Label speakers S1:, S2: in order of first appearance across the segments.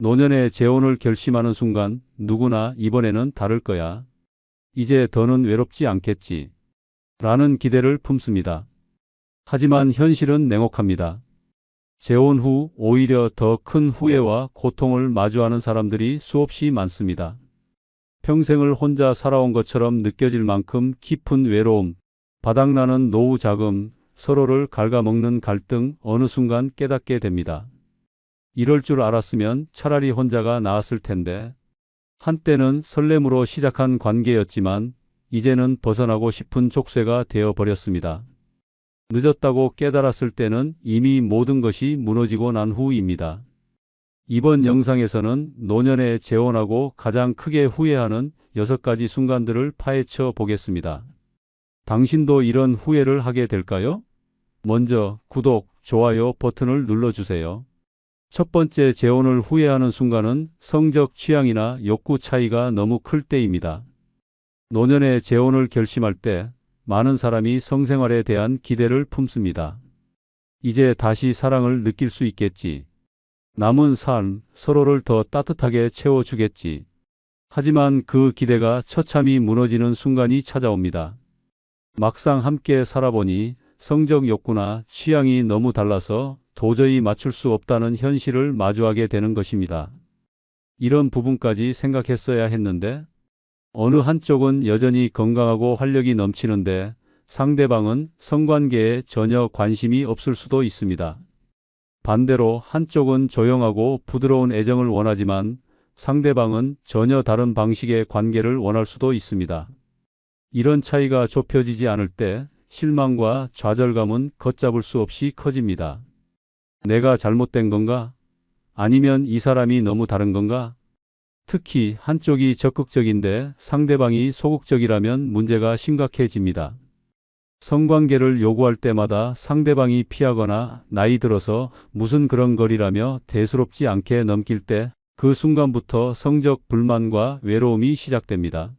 S1: 노년의 재혼을 결심하는 순간 누구나 이번에는 다를 거야. 이제 더는 외롭지 않겠지. 라는 기대를 품습니다. 하지만 현실은 냉혹합니다. 재혼 후 오히려 더 큰 후회와 고통을 마주하는 사람들이 수없이 많습니다. 평생을 혼자 살아온 것처럼 느껴질 만큼 깊은 외로움, 바닥나는 노후 자금, 서로를 갉아먹는 갈등 어느 순간 깨닫게 됩니다. 이럴 줄 알았으면 차라리 혼자가 나았을 텐데. 한때는 설렘으로 시작한 관계였지만 이제는 벗어나고 싶은 족쇄가 되어버렸습니다. 늦었다고 깨달았을 때는 이미 모든 것이 무너지고 난 후입니다. 이번 영상에서는 노년에 재혼하고 가장 크게 후회하는 6가지 순간들을 파헤쳐 보겠습니다. 당신도 이런 후회를 하게 될까요? 먼저 구독, 좋아요 버튼을 눌러주세요. 첫 번째, 재혼을 후회하는 순간은 성적 취향이나 욕구 차이가 너무 클 때입니다. 노년에 재혼을 결심할 때 많은 사람이 성생활에 대한 기대를 품습니다. 이제 다시 사랑을 느낄 수 있겠지. 남은 삶, 서로를 더 따뜻하게 채워주겠지. 하지만 그 기대가 처참히 무너지는 순간이 찾아옵니다. 막상 함께 살아보니 성적 욕구나 취향이 너무 달라서 도저히 맞출 수 없다는 현실을 마주하게 되는 것입니다. 이런 부분까지 생각했어야 했는데, 어느 한쪽은 여전히 건강하고 활력이 넘치는데 상대방은 성관계에 전혀 관심이 없을 수도 있습니다. 반대로 한쪽은 조용하고 부드러운 애정을 원하지만 상대방은 전혀 다른 방식의 관계를 원할 수도 있습니다. 이런 차이가 좁혀지지 않을 때 실망과 좌절감은 걷잡을 수 없이 커집니다. 내가 잘못된 건가? 아니면 이 사람이 너무 다른 건가? 특히 한쪽이 적극적인데 상대방이 소극적이라면 문제가 심각해집니다. 성관계를 요구할 때마다 상대방이 피하거나 나이 들어서 무슨 그런 거리라며 대수롭지 않게 넘길 때 그 순간부터 성적 불만과 외로움이 시작됩니다.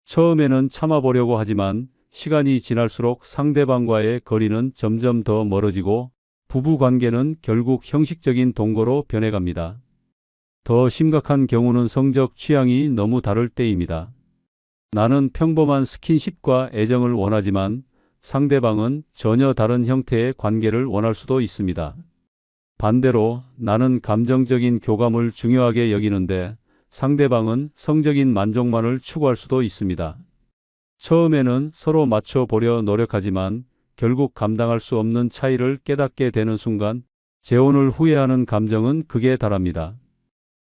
S1: 처음에는 참아보려고 하지만 시간이 지날수록 상대방과의 거리는 점점 더 멀어지고 부부관계는 결국 형식적인 동거로 변해갑니다. 더 심각한 경우는 성적 취향이 너무 다를 때입니다. 나는 평범한 스킨십과 애정을 원하지만 상대방은 전혀 다른 형태의 관계를 원할 수도 있습니다. 반대로 나는 감정적인 교감을 중요하게 여기는데 상대방은 성적인 만족만을 추구할 수도 있습니다. 처음에는 서로 맞춰보려 노력하지만 결국 감당할 수 없는 차이를 깨닫게 되는 순간 재혼을 후회하는 감정은 극에 달합니다.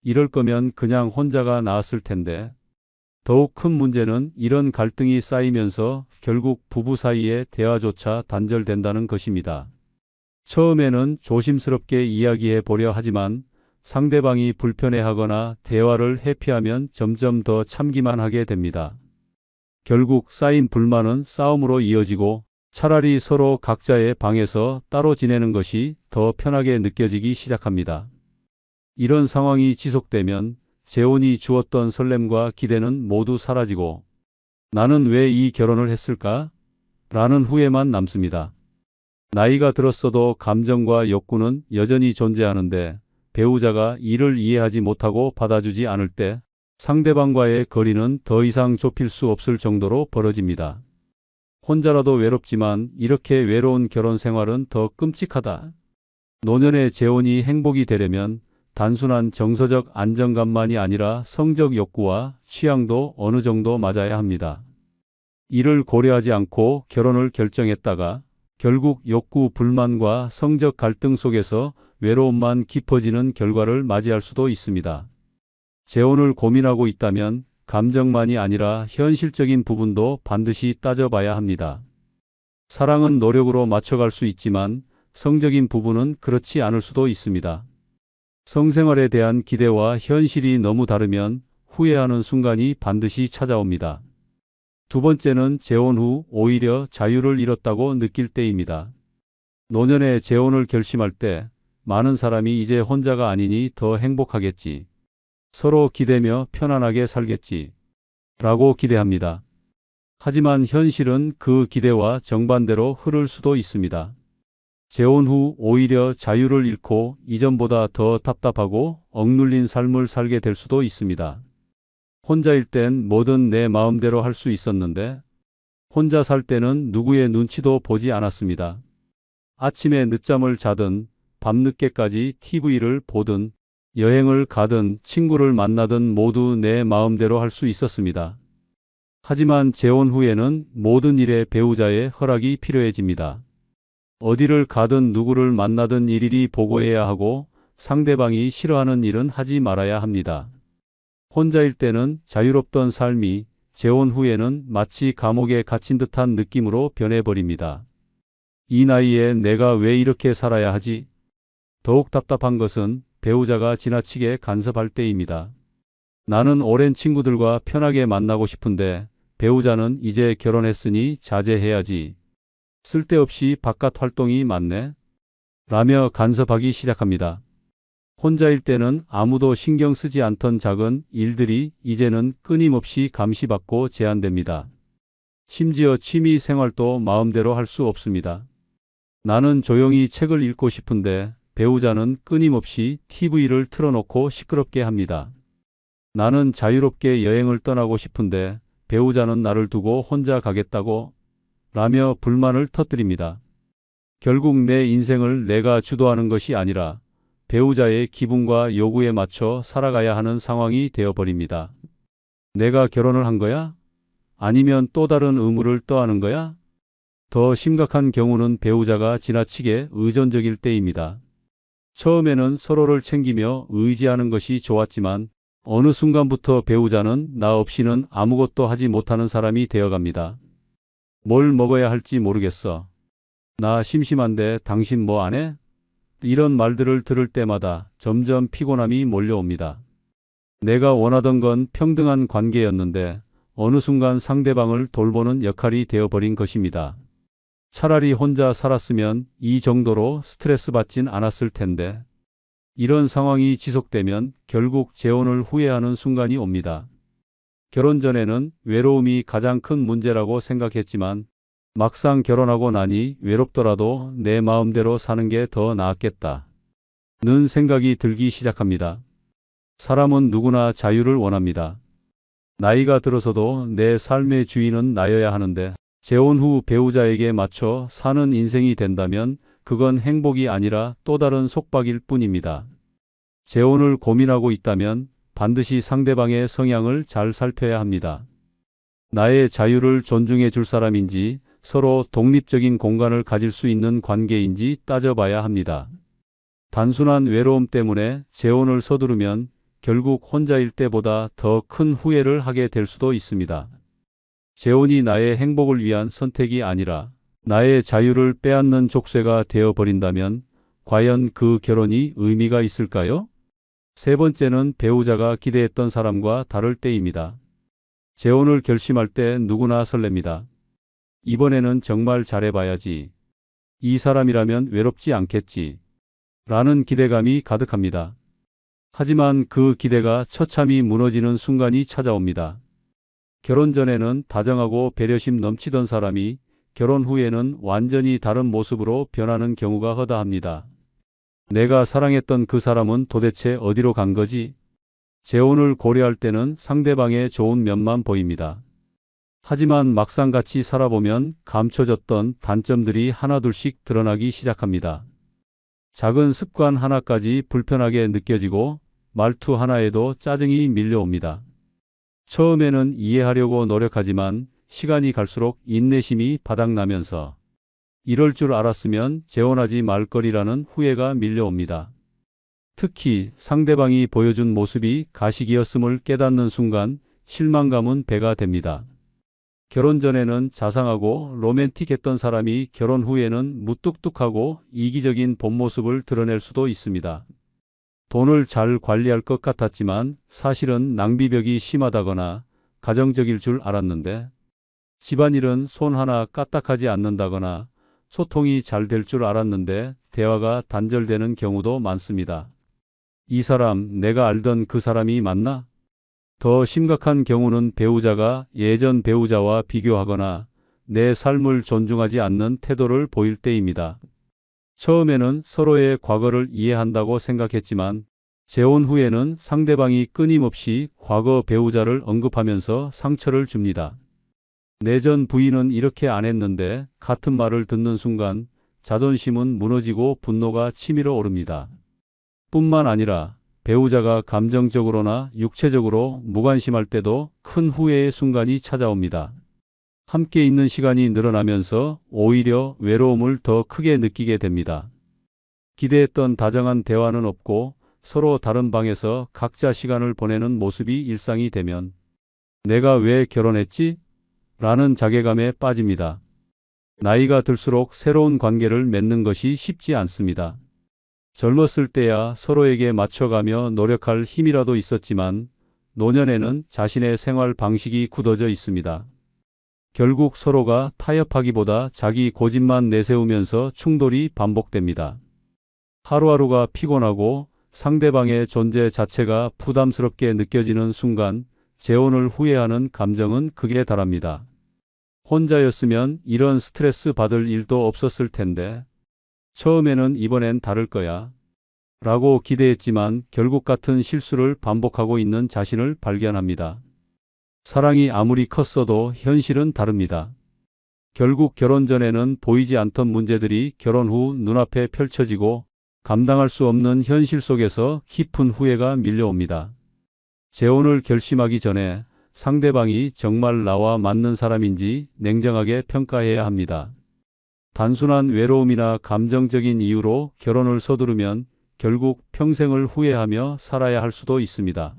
S1: 이럴 거면 그냥 혼자가 나았을 텐데. 더욱 큰 문제는 이런 갈등이 쌓이면서 결국 부부 사이의 대화조차 단절된다는 것입니다. 처음에는 조심스럽게 이야기해 보려 하지만 상대방이 불편해하거나 대화를 회피하면 점점 더 참기만 하게 됩니다. 결국 쌓인 불만은 싸움으로 이어지고 차라리 서로 각자의 방에서 따로 지내는 것이 더 편하게 느껴지기 시작합니다. 이런 상황이 지속되면 재혼이 주었던 설렘과 기대는 모두 사라지고 나는 왜 이 결혼을 했을까? 라는 후회만 남습니다. 나이가 들었어도 감정과 욕구는 여전히 존재하는데 배우자가 이를 이해하지 못하고 받아주지 않을 때 상대방과의 거리는 더 이상 좁힐 수 없을 정도로 벌어집니다. 혼자라도 외롭지만 이렇게 외로운 결혼 생활은 더 끔찍하다. 노년의 재혼이 행복이 되려면 단순한 정서적 안정감만이 아니라 성적 욕구와 취향도 어느 정도 맞아야 합니다. 이를 고려하지 않고 결혼을 결정했다가 결국 욕구 불만과 성적 갈등 속에서 외로움만 깊어지는 결과를 맞이할 수도 있습니다. 재혼을 고민하고 있다면 감정만이 아니라 현실적인 부분도 반드시 따져봐야 합니다. 사랑은 노력으로 맞춰갈 수 있지만 성적인 부분은 그렇지 않을 수도 있습니다. 성생활에 대한 기대와 현실이 너무 다르면 후회하는 순간이 반드시 찾아옵니다. 두 번째는 재혼 후 오히려 자유를 잃었다고 느낄 때입니다. 노년에 재혼을 결심할 때 많은 사람이 이제 혼자가 아니니 더 행복하겠지. 서로 기대며 편안하게 살겠지. 라고 기대합니다. 하지만 현실은 그 기대와 정반대로 흐를 수도 있습니다. 재혼 후 오히려 자유를 잃고 이전보다 더 답답하고 억눌린 삶을 살게 될 수도 있습니다. 혼자일 땐 뭐든 내 마음대로 할 수 있었는데 혼자 살 때는 누구의 눈치도 보지 않았습니다. 아침에 늦잠을 자든 밤늦게까지 TV를 보든 여행을 가든 친구를 만나든 모두 내 마음대로 할 수 있었습니다. 하지만 재혼 후에는 모든 일에 배우자의 허락이 필요해집니다. 어디를 가든 누구를 만나든 일일이 보고해야 하고 상대방이 싫어하는 일은 하지 말아야 합니다. 혼자일 때는 자유롭던 삶이 재혼 후에는 마치 감옥에 갇힌 듯한 느낌으로 변해버립니다. 이 나이에 내가 왜 이렇게 살아야 하지? 더욱 답답한 것은 배우자가 지나치게 간섭할 때입니다. 나는 오랜 친구들과 편하게 만나고 싶은데 배우자는 이제 결혼했으니 자제해야지. 쓸데없이 바깥 활동이 많네. 라며 간섭하기 시작합니다. 혼자일 때는 아무도 신경 쓰지 않던 작은 일들이 이제는 끊임없이 감시받고 제한됩니다. 심지어 취미 생활도 마음대로 할 수 없습니다. 나는 조용히 책을 읽고 싶은데 배우자는 끊임없이 TV를 틀어놓고 시끄럽게 합니다. 나는 자유롭게 여행을 떠나고 싶은데 배우자는 나를 두고 혼자 가겠다고 라며 불만을 터뜨립니다. 결국 내 인생을 내가 주도하는 것이 아니라 배우자의 기분과 요구에 맞춰 살아가야 하는 상황이 되어버립니다. 내가 결혼을 한 거야? 아니면 또 다른 의무를 떠안은 거야? 더 심각한 경우는 배우자가 지나치게 의존적일 때입니다. 처음에는 서로를 챙기며 의지하는 것이 좋았지만 어느 순간부터 배우자는 나 없이는 아무것도 하지 못하는 사람이 되어갑니다. 뭘 먹어야 할지 모르겠어. 나 심심한데 당신 뭐 안 해? 이런 말들을 들을 때마다 점점 피곤함이 몰려옵니다. 내가 원하던 건 평등한 관계였는데 어느 순간 상대방을 돌보는 역할이 되어버린 것입니다. 차라리 혼자 살았으면 이 정도로 스트레스 받진 않았을 텐데 이런 상황이 지속되면 결국 재혼을 후회하는 순간이 옵니다. 결혼 전에는 외로움이 가장 큰 문제라고 생각했지만 막상 결혼하고 나니 외롭더라도 내 마음대로 사는 게 더 나았겠다 는 생각이 들기 시작합니다. 사람은 누구나 자유를 원합니다. 나이가 들어서도 내 삶의 주인은 나여야 하는데 재혼 후 배우자에게 맞춰 사는 인생이 된다면 그건 행복이 아니라 또 다른 속박일 뿐입니다. 재혼을 고민하고 있다면 반드시 상대방의 성향을 잘 살펴야 합니다. 나의 자유를 존중해 줄 사람인지 서로 독립적인 공간을 가질 수 있는 관계인지 따져봐야 합니다. 단순한 외로움 때문에 재혼을 서두르면 결국 혼자일 때보다 더 큰 후회를 하게 될 수도 있습니다. 재혼이 나의 행복을 위한 선택이 아니라 나의 자유를 빼앗는 족쇄가 되어버린다면 과연 그 결혼이 의미가 있을까요? 세 번째는 배우자가 기대했던 사람과 다를 때입니다. 재혼을 결심할 때 누구나 설렙니다. 이번에는 정말 잘해봐야지. 이 사람이라면 외롭지 않겠지. 라는 기대감이 가득합니다. 하지만 그 기대가 처참히 무너지는 순간이 찾아옵니다. 결혼 전에는 다정하고 배려심 넘치던 사람이 결혼 후에는 완전히 다른 모습으로 변하는 경우가 허다합니다. 내가 사랑했던 그 사람은 도대체 어디로 간 거지? 재혼을 고려할 때는 상대방의 좋은 면만 보입니다. 하지만 막상 같이 살아보면 감춰졌던 단점들이 하나둘씩 드러나기 시작합니다. 작은 습관 하나까지 불편하게 느껴지고 말투 하나에도 짜증이 밀려옵니다. 처음에는 이해하려고 노력하지만 시간이 갈수록 인내심이 바닥나면서 이럴 줄 알았으면 재혼하지 말 거리라는 후회가 밀려옵니다. 특히 상대방이 보여준 모습이 가식이었음을 깨닫는 순간 실망감은 배가 됩니다. 결혼 전에는 자상하고 로맨틱했던 사람이 결혼 후에는 무뚝뚝하고 이기적인 본 모습을 드러낼 수도 있습니다. 돈을 잘 관리할 것 같았지만 사실은 낭비벽이 심하다거나 가정적일 줄 알았는데 집안일은 손 하나 까딱하지 않는다거나 소통이 잘 될 줄 알았는데 대화가 단절되는 경우도 많습니다. 이 사람 내가 알던 그 사람이 맞나? 더 심각한 경우는 배우자가 예전 배우자와 비교하거나 내 삶을 존중하지 않는 태도를 보일 때입니다. 처음에는 서로의 과거를 이해한다고 생각했지만 재혼 후에는 상대방이 끊임없이 과거 배우자를 언급하면서 상처를 줍니다. 내 전 부인은 이렇게 안 했는데 같은 말을 듣는 순간 자존심은 무너지고 분노가 치밀어 오릅니다. 뿐만 아니라 배우자가 감정적으로나 육체적으로 무관심할 때도 큰 후회의 순간이 찾아옵니다. 함께 있는 시간이 늘어나면서 오히려 외로움을 더 크게 느끼게 됩니다. 기대했던 다정한 대화는 없고 서로 다른 방에서 각자 시간을 보내는 모습이 일상이 되면 내가 왜 결혼했지? 라는 자괴감에 빠집니다. 나이가 들수록 새로운 관계를 맺는 것이 쉽지 않습니다. 젊었을 때야 서로에게 맞춰가며 노력할 힘이라도 있었지만 노년에는 자신의 생활 방식이 굳어져 있습니다. 결국 서로가 타협하기보다 자기 고집만 내세우면서 충돌이 반복됩니다. 하루하루가 피곤하고 상대방의 존재 자체가 부담스럽게 느껴지는 순간 재혼을 후회하는 감정은 극에 달합니다. 혼자였으면 이런 스트레스 받을 일도 없었을 텐데 처음에는 이번엔 다를 거야 라고 기대했지만 결국 같은 실수를 반복하고 있는 자신을 발견합니다. 사랑이 아무리 컸어도 현실은 다릅니다. 결국 결혼 전에는 보이지 않던 문제들이 결혼 후 눈앞에 펼쳐지고 감당할 수 없는 현실 속에서 깊은 후회가 밀려옵니다. 재혼을 결심하기 전에 상대방이 정말 나와 맞는 사람인지 냉정하게 평가해야 합니다. 단순한 외로움이나 감정적인 이유로 결혼을 서두르면 결국 평생을 후회하며 살아야 할 수도 있습니다.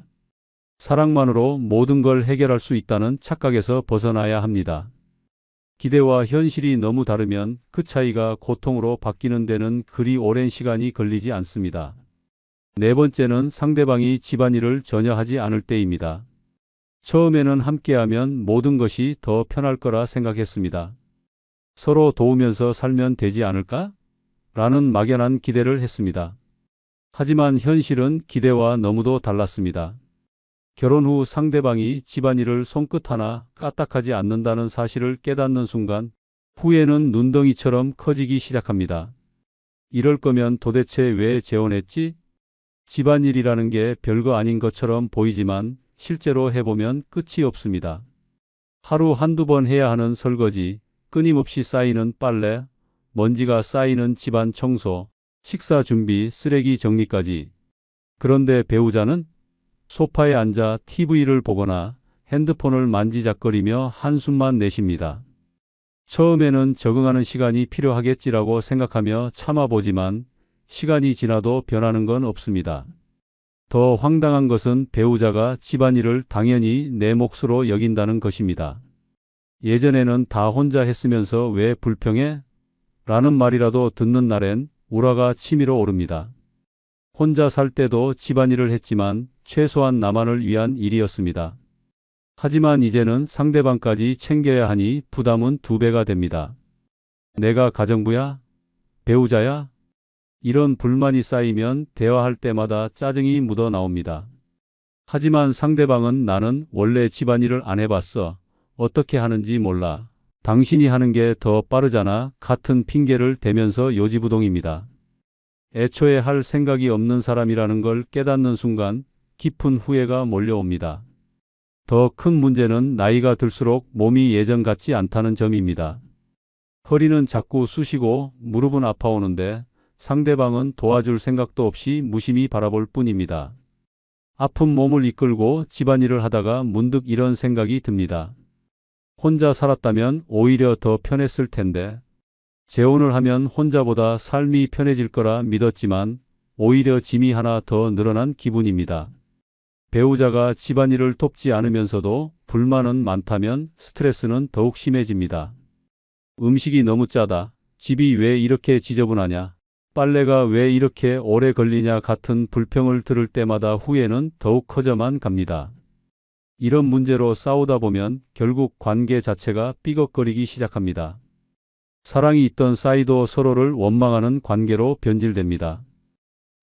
S1: 사랑만으로 모든 걸 해결할 수 있다는 착각에서 벗어나야 합니다. 기대와 현실이 너무 다르면 그 차이가 고통으로 바뀌는 데는 그리 오랜 시간이 걸리지 않습니다. 네 번째는 상대방이 집안일을 전혀 하지 않을 때입니다. 처음에는 함께하면 모든 것이 더 편할 거라 생각했습니다. 서로 도우면서 살면 되지 않을까? 라는 막연한 기대를 했습니다. 하지만 현실은 기대와 너무도 달랐습니다. 결혼 후 상대방이 집안일을 손끝 하나 까딱하지 않는다는 사실을 깨닫는 순간 후회는 눈덩이처럼 커지기 시작합니다. 이럴 거면 도대체 왜 재혼했지? 집안일이라는 게 별거 아닌 것처럼 보이지만 실제로 해보면 끝이 없습니다. 하루 한두 번 해야 하는 설거지, 끊임없이 쌓이는 빨래, 먼지가 쌓이는 집안 청소, 식사 준비, 쓰레기 정리까지. 그런데 배우자는 소파에 앉아 TV를 보거나 핸드폰을 만지작거리며 한숨만 내쉽니다. 처음에는 적응하는 시간이 필요하겠지라고 생각하며 참아보지만 시간이 지나도 변하는 건 없습니다. 더 황당한 것은 배우자가 집안일을 당연히 내 몫으로 여긴다는 것입니다. 예전에는 다 혼자 했으면서 왜 불평해? 라는 말이라도 듣는 날엔 우라가 치밀어 오릅니다. 혼자 살 때도 집안일을 했지만 최소한 나만을 위한 일이었습니다. 하지만 이제는 상대방까지 챙겨야 하니 부담은 2배가 됩니다. 내가 가정부야? 배우자야? 이런 불만이 쌓이면 대화할 때마다 짜증이 묻어 나옵니다. 하지만 상대방은 나는 원래 집안일을 안 해봤어. 어떻게 하는지 몰라. 당신이 하는 게 더 빠르잖아. 같은 핑계를 대면서 요지부동입니다. 애초에 할 생각이 없는 사람이라는 걸 깨닫는 순간 깊은 후회가 몰려옵니다. 더 큰 문제는 나이가 들수록 몸이 예전 같지 않다는 점입니다. 허리는 자꾸 쑤시고 무릎은 아파오는데 상대방은 도와줄 생각도 없이 무심히 바라볼 뿐입니다. 아픈 몸을 이끌고 집안일을 하다가 문득 이런 생각이 듭니다. 혼자 살았다면 오히려 더 편했을 텐데 재혼을 하면 혼자보다 삶이 편해질 거라 믿었지만 오히려 짐이 하나 더 늘어난 기분입니다. 배우자가 집안일을 돕지 않으면서도 불만은 많다면 스트레스는 더욱 심해집니다. 음식이 너무 짜다. 집이 왜 이렇게 지저분하냐. 빨래가 왜 이렇게 오래 걸리냐 같은 불평을 들을 때마다 후회는 더욱 커져만 갑니다. 이런 문제로 싸우다 보면 결국 관계 자체가 삐걱거리기 시작합니다. 사랑이 있던 사이도 서로를 원망하는 관계로 변질됩니다.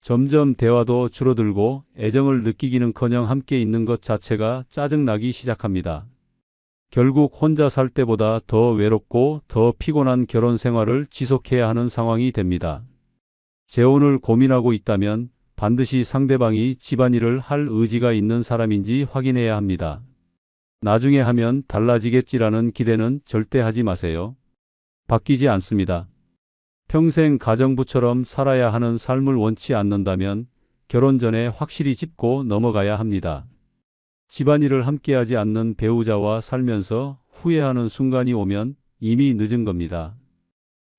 S1: 점점 대화도 줄어들고 애정을 느끼기는커녕 함께 있는 것 자체가 짜증나기 시작합니다. 결국 혼자 살 때보다 더 외롭고 더 피곤한 결혼 생활을 지속해야 하는 상황이 됩니다. 재혼을 고민하고 있다면 반드시 상대방이 집안일을 할 의지가 있는 사람인지 확인해야 합니다. 나중에 하면 달라지겠지라는 기대는 절대 하지 마세요. 바뀌지 않습니다. 평생 가정부처럼 살아야 하는 삶을 원치 않는다면 결혼 전에 확실히 짚고 넘어가야 합니다. 집안일을 함께하지 않는 배우자와 살면서 후회하는 순간이 오면 이미 늦은 겁니다.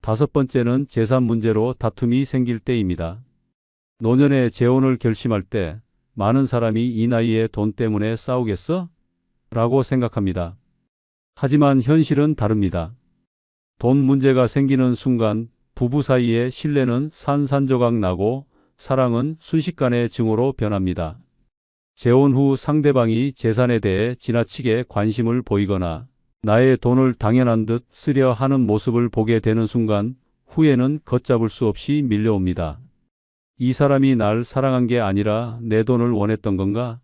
S1: 다섯 번째는 재산 문제로 다툼이 생길 때입니다. 노년에 재혼을 결심할 때 많은 사람이 이 나이에 돈 때문에 싸우겠어? 라고 생각합니다. 하지만 현실은 다릅니다. 돈 문제가 생기는 순간 부부 사이의 신뢰는 산산조각 나고 사랑은 순식간에 증오로 변합니다. 재혼 후 상대방이 재산에 대해 지나치게 관심을 보이거나 나의 돈을 당연한 듯 쓰려 하는 모습을 보게 되는 순간 후회는 걷잡을 수 없이 밀려옵니다. 이 사람이 날 사랑한 게 아니라 내 돈을 원했던 건가?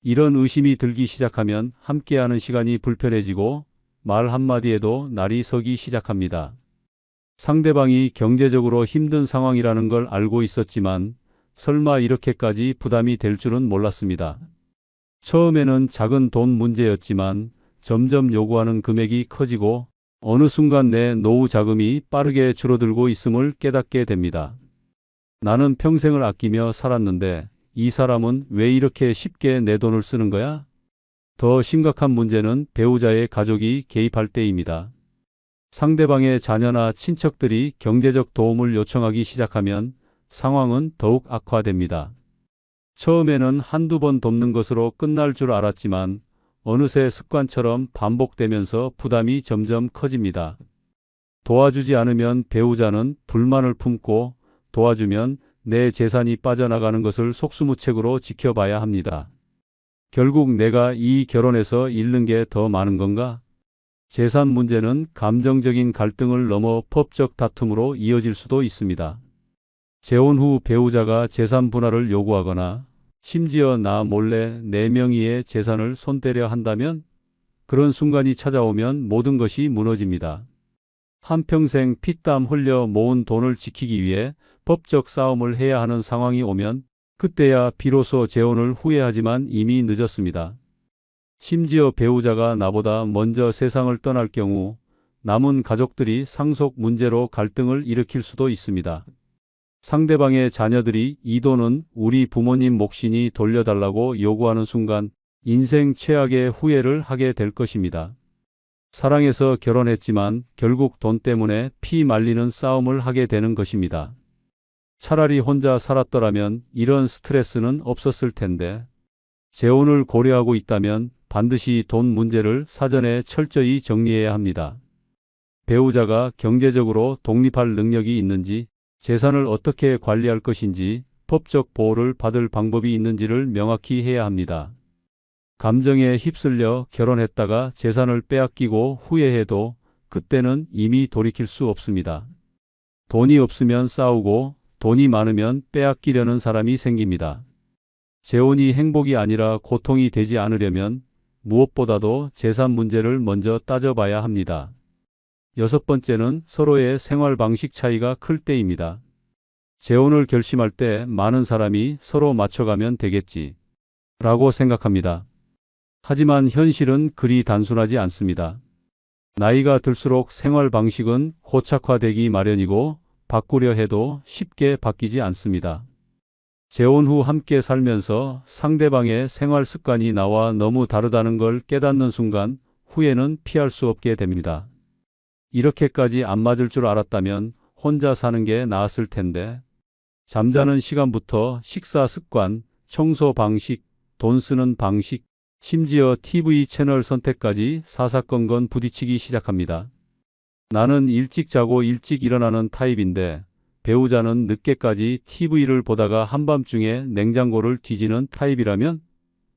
S1: 이런 의심이 들기 시작하면 함께하는 시간이 불편해지고 말 한마디에도 날이 서기 시작합니다. 상대방이 경제적으로 힘든 상황이라는 걸 알고 있었지만 설마 이렇게까지 부담이 될 줄은 몰랐습니다. 처음에는 작은 돈 문제였지만 점점 요구하는 금액이 커지고 어느 순간 내 노후 자금이 빠르게 줄어들고 있음을 깨닫게 됩니다. 나는 평생을 아끼며 살았는데 이 사람은 왜 이렇게 쉽게 내 돈을 쓰는 거야? 더 심각한 문제는 배우자의 가족이 개입할 때입니다. 상대방의 자녀나 친척들이 경제적 도움을 요청하기 시작하면 상황은 더욱 악화됩니다. 처음에는 한두 번 돕는 것으로 끝날 줄 알았지만 어느새 습관처럼 반복되면서 부담이 점점 커집니다. 도와주지 않으면 배우자는 불만을 품고 도와주면 내 재산이 빠져나가는 것을 속수무책으로 지켜봐야 합니다. 결국 내가 이 결혼에서 잃는 게 더 많은 건가? 재산 문제는 감정적인 갈등을 넘어 법적 다툼으로 이어질 수도 있습니다. 재혼 후 배우자가 재산 분할을 요구하거나 심지어 나 몰래 내 명의의 재산을 손대려 한다면 그런 순간이 찾아오면 모든 것이 무너집니다. 한평생 피땀 흘려 모은 돈을 지키기 위해 법적 싸움을 해야 하는 상황이 오면 그때야 비로소 재혼을 후회하지만 이미 늦었습니다. 심지어 배우자가 나보다 먼저 세상을 떠날 경우 남은 가족들이 상속 문제로 갈등을 일으킬 수도 있습니다. 상대방의 자녀들이 이 돈은 우리 부모님 몫이니 돌려달라고 요구하는 순간 인생 최악의 후회를 하게 될 것입니다. 사랑해서 결혼했지만 결국 돈 때문에 피 말리는 싸움을 하게 되는 것입니다. 차라리 혼자 살았더라면 이런 스트레스는 없었을 텐데 재혼을 고려하고 있다면 반드시 돈 문제를 사전에 철저히 정리해야 합니다. 배우자가 경제적으로 독립할 능력이 있는지, 재산을 어떻게 관리할 것인지, 법적 보호를 받을 방법이 있는지를 명확히 해야 합니다. 감정에 휩쓸려 결혼했다가 재산을 빼앗기고 후회해도 그때는 이미 돌이킬 수 없습니다. 돈이 없으면 싸우고 돈이 많으면 빼앗기려는 사람이 생깁니다. 재혼이 행복이 아니라 고통이 되지 않으려면 무엇보다도 재산 문제를 먼저 따져봐야 합니다. 여섯 번째는 서로의 생활 방식 차이가 클 때입니다. 재혼을 결심할 때 많은 사람이 서로 맞춰가면 되겠지 라고 생각합니다. 하지만 현실은 그리 단순하지 않습니다. 나이가 들수록 생활 방식은 고착화되기 마련이고 바꾸려 해도 쉽게 바뀌지 않습니다. 재혼 후 함께 살면서 상대방의 생활 습관이 나와 너무 다르다는 걸 깨닫는 순간 후회는 피할 수 없게 됩니다. 이렇게까지 안 맞을 줄 알았다면 혼자 사는 게 나았을 텐데. 잠자는 시간부터 식사 습관, 청소 방식, 돈 쓰는 방식, 심지어 TV 채널 선택까지 사사건건 부딪히기 시작합니다. 나는 일찍 자고 일찍 일어나는 타입인데 배우자는 늦게까지 TV를 보다가 한밤중에 냉장고를 뒤지는 타입이라면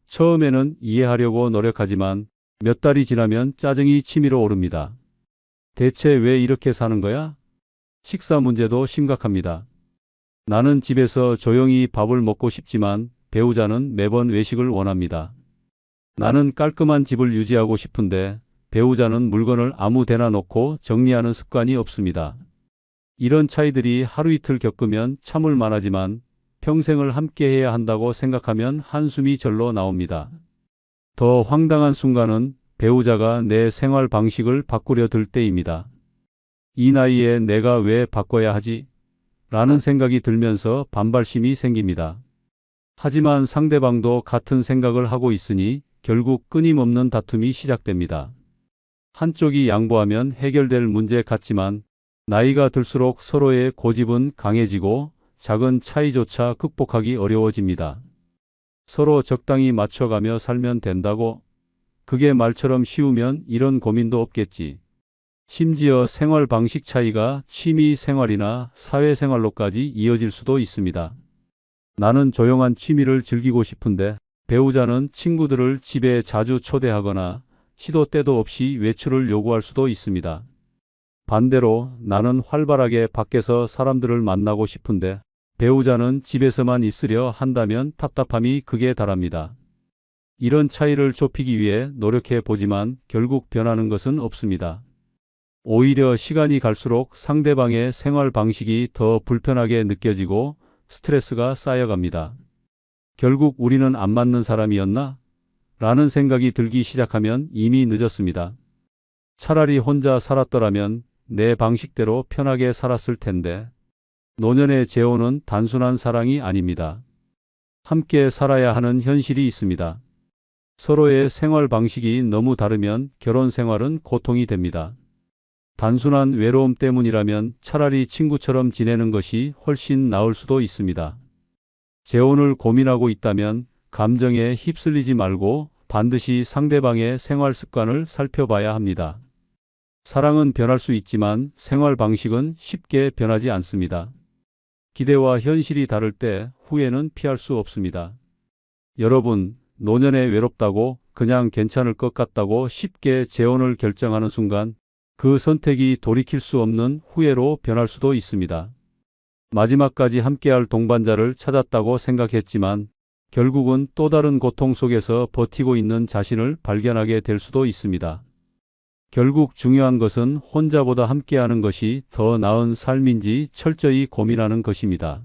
S1: 처음에는 이해하려고 노력하지만 몇 달이 지나면 짜증이 치밀어 오릅니다. 대체 왜 이렇게 사는 거야? 식사 문제도 심각합니다. 나는 집에서 조용히 밥을 먹고 싶지만 배우자는 매번 외식을 원합니다. 나는 깔끔한 집을 유지하고 싶은데 배우자는 물건을 아무 데나 놓고 정리하는 습관이 없습니다. 이런 차이들이 하루 이틀 겪으면 참을 만하지만 평생을 함께해야 한다고 생각하면 한숨이 절로 나옵니다. 더 황당한 순간은 배우자가 내 생활 방식을 바꾸려 들 때입니다. 이 나이에 내가 왜 바꿔야 하지? 라는 생각이 들면서 반발심이 생깁니다. 하지만 상대방도 같은 생각을 하고 있으니 결국 끊임없는 다툼이 시작됩니다. 한쪽이 양보하면 해결될 문제 같지만 나이가 들수록 서로의 고집은 강해지고 작은 차이조차 극복하기 어려워집니다. 서로 적당히 맞춰가며 살면 된다고? 그게 말처럼 쉬우면 이런 고민도 없겠지. 심지어 생활 방식 차이가 취미 생활이나 사회생활로까지 이어질 수도 있습니다. 나는 조용한 취미를 즐기고 싶은데 배우자는 친구들을 집에 자주 초대하거나 시도 때도 없이 외출을 요구할 수도 있습니다. 반대로 나는 활발하게 밖에서 사람들을 만나고 싶은데 배우자는 집에서만 있으려 한다면 답답함이 극에 달합니다. 이런 차이를 좁히기 위해 노력해 보지만 결국 변하는 것은 없습니다. 오히려 시간이 갈수록 상대방의 생활 방식이 더 불편하게 느껴지고 스트레스가 쌓여갑니다. 결국 우리는 안 맞는 사람이었나? 라는 생각이 들기 시작하면 이미 늦었습니다. 차라리 혼자 살았더라면 내 방식대로 편하게 살았을 텐데. 노년의 재혼은 단순한 사랑이 아닙니다. 함께 살아야 하는 현실이 있습니다. 서로의 생활 방식이 너무 다르면 결혼 생활은 고통이 됩니다. 단순한 외로움 때문이라면 차라리 친구처럼 지내는 것이 훨씬 나을 수도 있습니다. 재혼을 고민하고 있다면 감정에 휩쓸리지 말고 반드시 상대방의 생활 습관을 살펴봐야 합니다. 사랑은 변할 수 있지만 생활 방식은 쉽게 변하지 않습니다. 기대와 현실이 다를 때 후회는 피할 수 없습니다. 여러분, 노년에 외롭다고 그냥 괜찮을 것 같다고 쉽게 재혼을 결정하는 순간 그 선택이 돌이킬 수 없는 후회로 변할 수도 있습니다. 마지막까지 함께할 동반자를 찾았다고 생각했지만 결국은 또 다른 고통 속에서 버티고 있는 자신을 발견하게 될 수도 있습니다. 결국 중요한 것은 혼자보다 함께하는 것이 더 나은 삶인지 철저히 고민하는 것입니다.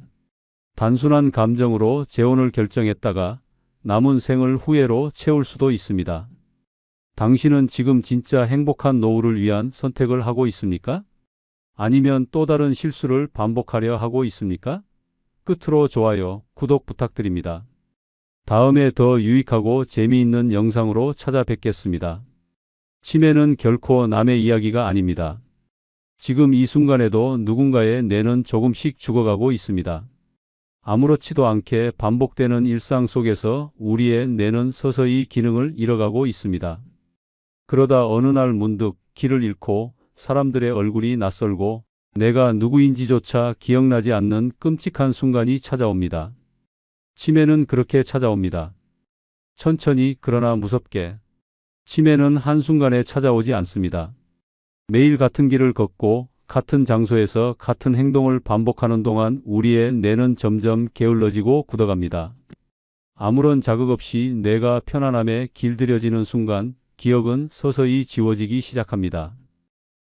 S1: 단순한 감정으로 재혼을 결정했다가 남은 생을 후회로 채울 수도 있습니다. 당신은 지금 진짜 행복한 노후를 위한 선택을 하고 있습니까? 아니면 또 다른 실수를 반복하려 하고 있습니까? 끝으로 좋아요, 구독 부탁드립니다. 다음에 더 유익하고 재미있는 영상으로 찾아뵙겠습니다. 치매는 결코 남의 이야기가 아닙니다. 지금 이 순간에도 누군가의 뇌는 조금씩 죽어가고 있습니다. 아무렇지도 않게 반복되는 일상 속에서 우리의 뇌는 서서히 기능을 잃어가고 있습니다. 그러다 어느 날 문득 길을 잃고 사람들의 얼굴이 낯설고 내가 누구인지조차 기억나지 않는 끔찍한 순간이 찾아옵니다. 치매는 그렇게 찾아옵니다. 천천히 그러나 무섭게. 치매는 한순간에 찾아오지 않습니다. 매일 같은 길을 걷고 같은 장소에서 같은 행동을 반복하는 동안 우리의 뇌는 점점 게을러지고 굳어갑니다. 아무런 자극 없이 뇌가 편안함에 길들여지는 순간 기억은 서서히 지워지기 시작합니다.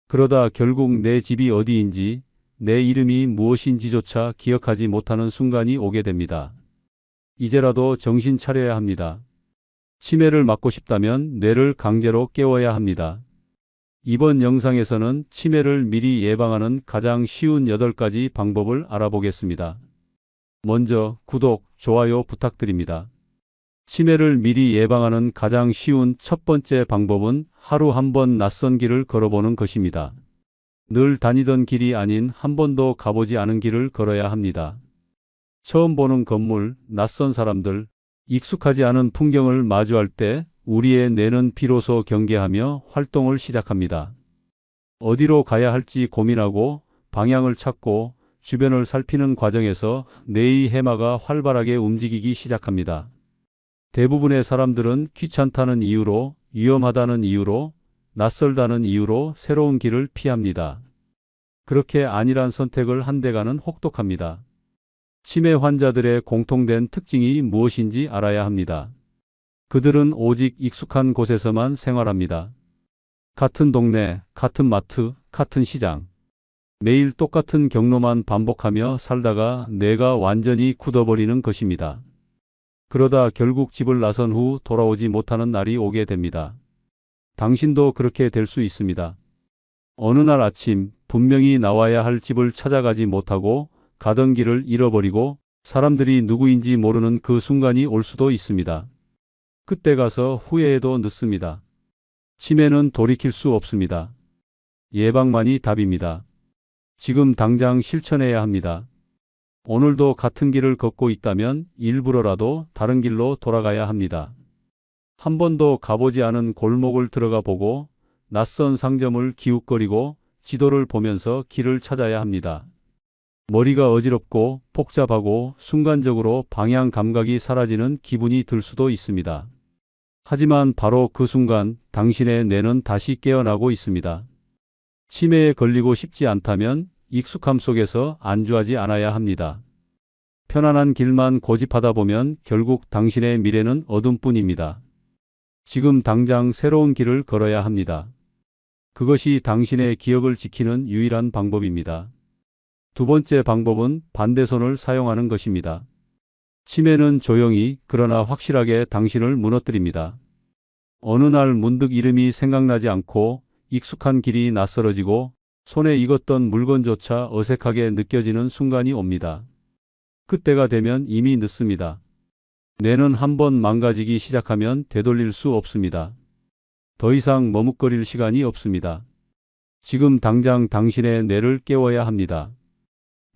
S1: 그러다 결국 내 집이 어디인지, 내 이름이 무엇인지조차 기억하지 못하는 순간이 오게 됩니다. 이제라도 정신 차려야 합니다. 치매를 막고 싶다면 뇌를 강제로 깨워야 합니다. 이번 영상에서는 치매를 미리 예방하는 가장 쉬운 8가지 방법을 알아보겠습니다. 먼저 구독, 좋아요 부탁드립니다. 치매를 미리 예방하는 가장 쉬운 첫 번째 방법은 하루 한 번 낯선 길을 걸어보는 것입니다. 늘 다니던 길이 아닌 한 번도 가보지 않은 길을 걸어야 합니다. 처음 보는 건물, 낯선 사람들, 익숙하지 않은 풍경을 마주할 때 우리의 뇌는 비로소 경계하며 활동을 시작합니다. 어디로 가야 할지 고민하고 방향을 찾고 주변을 살피는 과정에서 뇌의 해마가 활발하게 움직이기 시작합니다. 대부분의 사람들은 귀찮다는 이유로, 위험하다는 이유로, 낯설다는 이유로 새로운 길을 피합니다. 그렇게 아니란 선택을 한 데 가는 혹독합니다. 치매 환자들의 공통된 특징이 무엇인지 알아야 합니다. 그들은 오직 익숙한 곳에서만 생활합니다. 같은 동네, 같은 마트, 같은 시장. 매일 똑같은 경로만 반복하며 살다가 뇌가 완전히 굳어버리는 것입니다. 그러다 결국 집을 나선 후 돌아오지 못하는 날이 오게 됩니다. 당신도 그렇게 될 수 있습니다. 어느 날 아침 분명히 나와야 할 집을 찾아가지 못하고 가던 길을 잃어버리고 사람들이 누구인지 모르는 그 순간이 올 수도 있습니다. 그때 가서 후회해도 늦습니다. 치매는 돌이킬 수 없습니다. 예방만이 답입니다. 지금 당장 실천해야 합니다. 오늘도 같은 길을 걷고 있다면 일부러라도 다른 길로 돌아가야 합니다. 한 번도 가보지 않은 골목을 들어가 보고 낯선 상점을 기웃거리고 지도를 보면서 길을 찾아야 합니다. 머리가 어지럽고 복잡하고 순간적으로 방향 감각이 사라지는 기분이 들 수도 있습니다. 하지만 바로 그 순간 당신의 뇌는 다시 깨어나고 있습니다. 치매에 걸리고 싶지 않다면 익숙함 속에서 안주하지 않아야 합니다. 편안한 길만 고집하다 보면 결국 당신의 미래는 어둠뿐입니다. 지금 당장 새로운 길을 걸어야 합니다. 그것이 당신의 기억을 지키는 유일한 방법입니다. 두 번째 방법은 반대손을 사용하는 것입니다. 치매는 조용히 그러나 확실하게 당신을 무너뜨립니다. 어느 날 문득 이름이 생각나지 않고 익숙한 길이 낯설어지고 손에 익었던 물건조차 어색하게 느껴지는 순간이 옵니다. 그때가 되면 이미 늦습니다. 뇌는 한번 망가지기 시작하면 되돌릴 수 없습니다. 더 이상 머뭇거릴 시간이 없습니다. 지금 당장 당신의 뇌를 깨워야 합니다.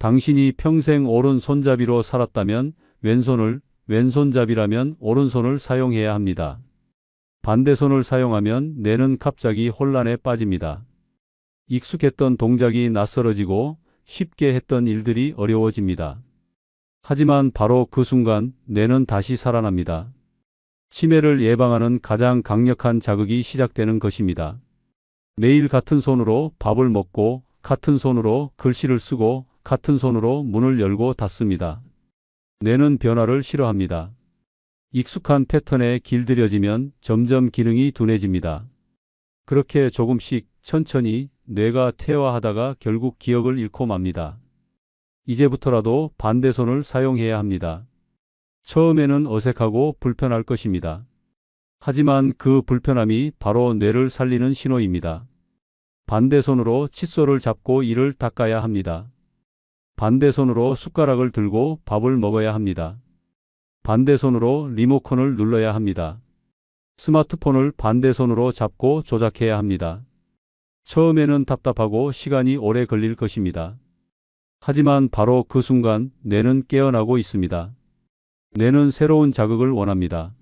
S1: 당신이 평생 오른손잡이로 살았다면 왼손을, 왼손잡이라면 오른손을 사용해야 합니다. 반대손을 사용하면 뇌는 갑자기 혼란에 빠집니다. 익숙했던 동작이 낯설어지고 쉽게 했던 일들이 어려워집니다. 하지만 바로 그 순간 뇌는 다시 살아납니다. 치매를 예방하는 가장 강력한 자극이 시작되는 것입니다. 매일 같은 손으로 밥을 먹고 같은 손으로 글씨를 쓰고 같은 손으로 문을 열고 닫습니다. 뇌는 변화를 싫어합니다. 익숙한 패턴에 길들여지면 점점 기능이 둔해집니다. 그렇게 조금씩 천천히 뇌가 퇴화하다가 결국 기억을 잃고 맙니다. 이제부터라도 반대손을 사용해야 합니다. 처음에는 어색하고 불편할 것입니다. 하지만 그 불편함이 바로 뇌를 살리는 신호입니다. 반대손으로 칫솔을 잡고 이를 닦아야 합니다. 반대손으로 숟가락을 들고 밥을 먹어야 합니다. 반대손으로 리모컨을 눌러야 합니다. 스마트폰을 반대손으로 잡고 조작해야 합니다. 처음에는 답답하고 시간이 오래 걸릴 것입니다. 하지만 바로 그 순간 뇌는 깨어나고 있습니다. 뇌는 새로운 자극을 원합니다.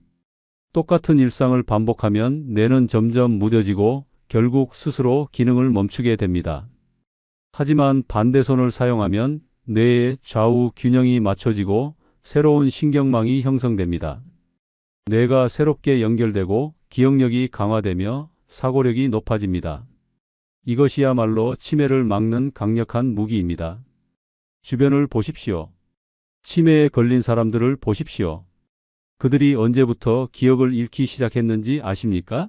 S1: 똑같은 일상을 반복하면 뇌는 점점 무뎌지고 결국 스스로 기능을 멈추게 됩니다. 하지만 반대손을 사용하면 뇌의 좌우 균형이 맞춰지고 새로운 신경망이 형성됩니다. 뇌가 새롭게 연결되고 기억력이 강화되며 사고력이 높아집니다. 이것이야말로 치매를 막는 강력한 무기입니다. 주변을 보십시오. 치매에 걸린 사람들을 보십시오. 그들이 언제부터 기억을 잃기 시작했는지 아십니까?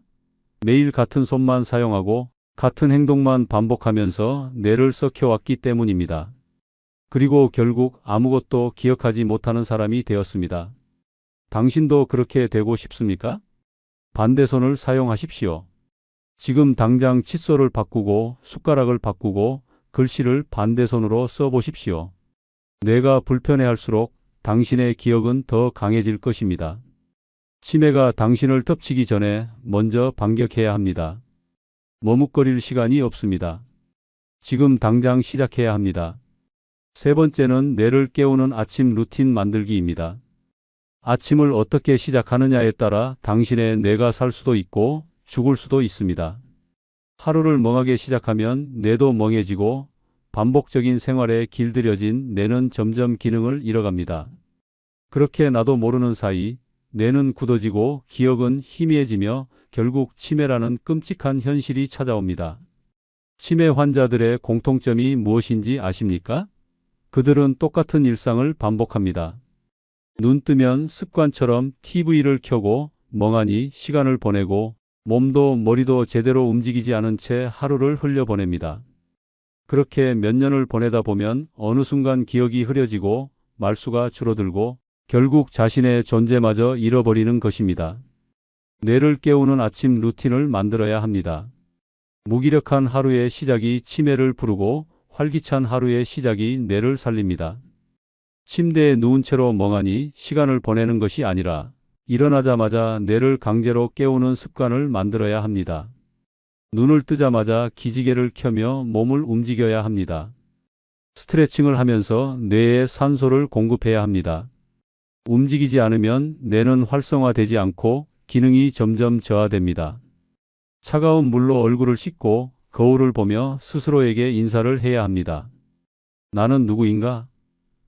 S1: 매일 같은 손만 사용하고 같은 행동만 반복하면서 뇌를 썩혀왔기 때문입니다. 그리고 결국 아무것도 기억하지 못하는 사람이 되었습니다. 당신도 그렇게 되고 싶습니까? 반대손을 사용하십시오. 지금 당장 칫솔을 바꾸고 숟가락을 바꾸고 글씨를 반대손으로 써보십시오. 뇌가 불편해할수록 당신의 기억은 더 강해질 것입니다. 치매가 당신을 덮치기 전에 먼저 반격해야 합니다. 머뭇거릴 시간이 없습니다. 지금 당장 시작해야 합니다. 세 번째는 뇌를 깨우는 아침 루틴 만들기입니다. 아침을 어떻게 시작하느냐에 따라 당신의 뇌가 살 수도 있고 죽을 수도 있습니다. 하루를 멍하게 시작하면 뇌도 멍해지고 반복적인 생활에 길들여진 뇌는 점점 기능을 잃어갑니다. 그렇게 나도 모르는 사이 뇌는 굳어지고 기억은 희미해지며 결국 치매라는 끔찍한 현실이 찾아옵니다. 치매 환자들의 공통점이 무엇인지 아십니까? 그들은 똑같은 일상을 반복합니다. 눈 뜨면 습관처럼 TV를 켜고 멍하니 시간을 보내고 몸도 머리도 제대로 움직이지 않은 채 하루를 흘려보냅니다. 그렇게 몇 년을 보내다 보면 어느 순간 기억이 흐려지고 말수가 줄어들고 결국 자신의 존재마저 잃어버리는 것입니다. 뇌를 깨우는 아침 루틴을 만들어야 합니다. 무기력한 하루의 시작이 치매를 부르고 활기찬 하루의 시작이 뇌를 살립니다. 침대에 누운 채로 멍하니 시간을 보내는 것이 아니라 일어나자마자 뇌를 강제로 깨우는 습관을 만들어야 합니다. 눈을 뜨자마자 기지개를 켜며 몸을 움직여야 합니다. 스트레칭을 하면서 뇌에 산소를 공급해야 합니다. 움직이지 않으면 뇌는 활성화되지 않고 기능이 점점 저하됩니다. 차가운 물로 얼굴을 씻고 거울을 보며 스스로에게 인사를 해야 합니다. 나는 누구인가?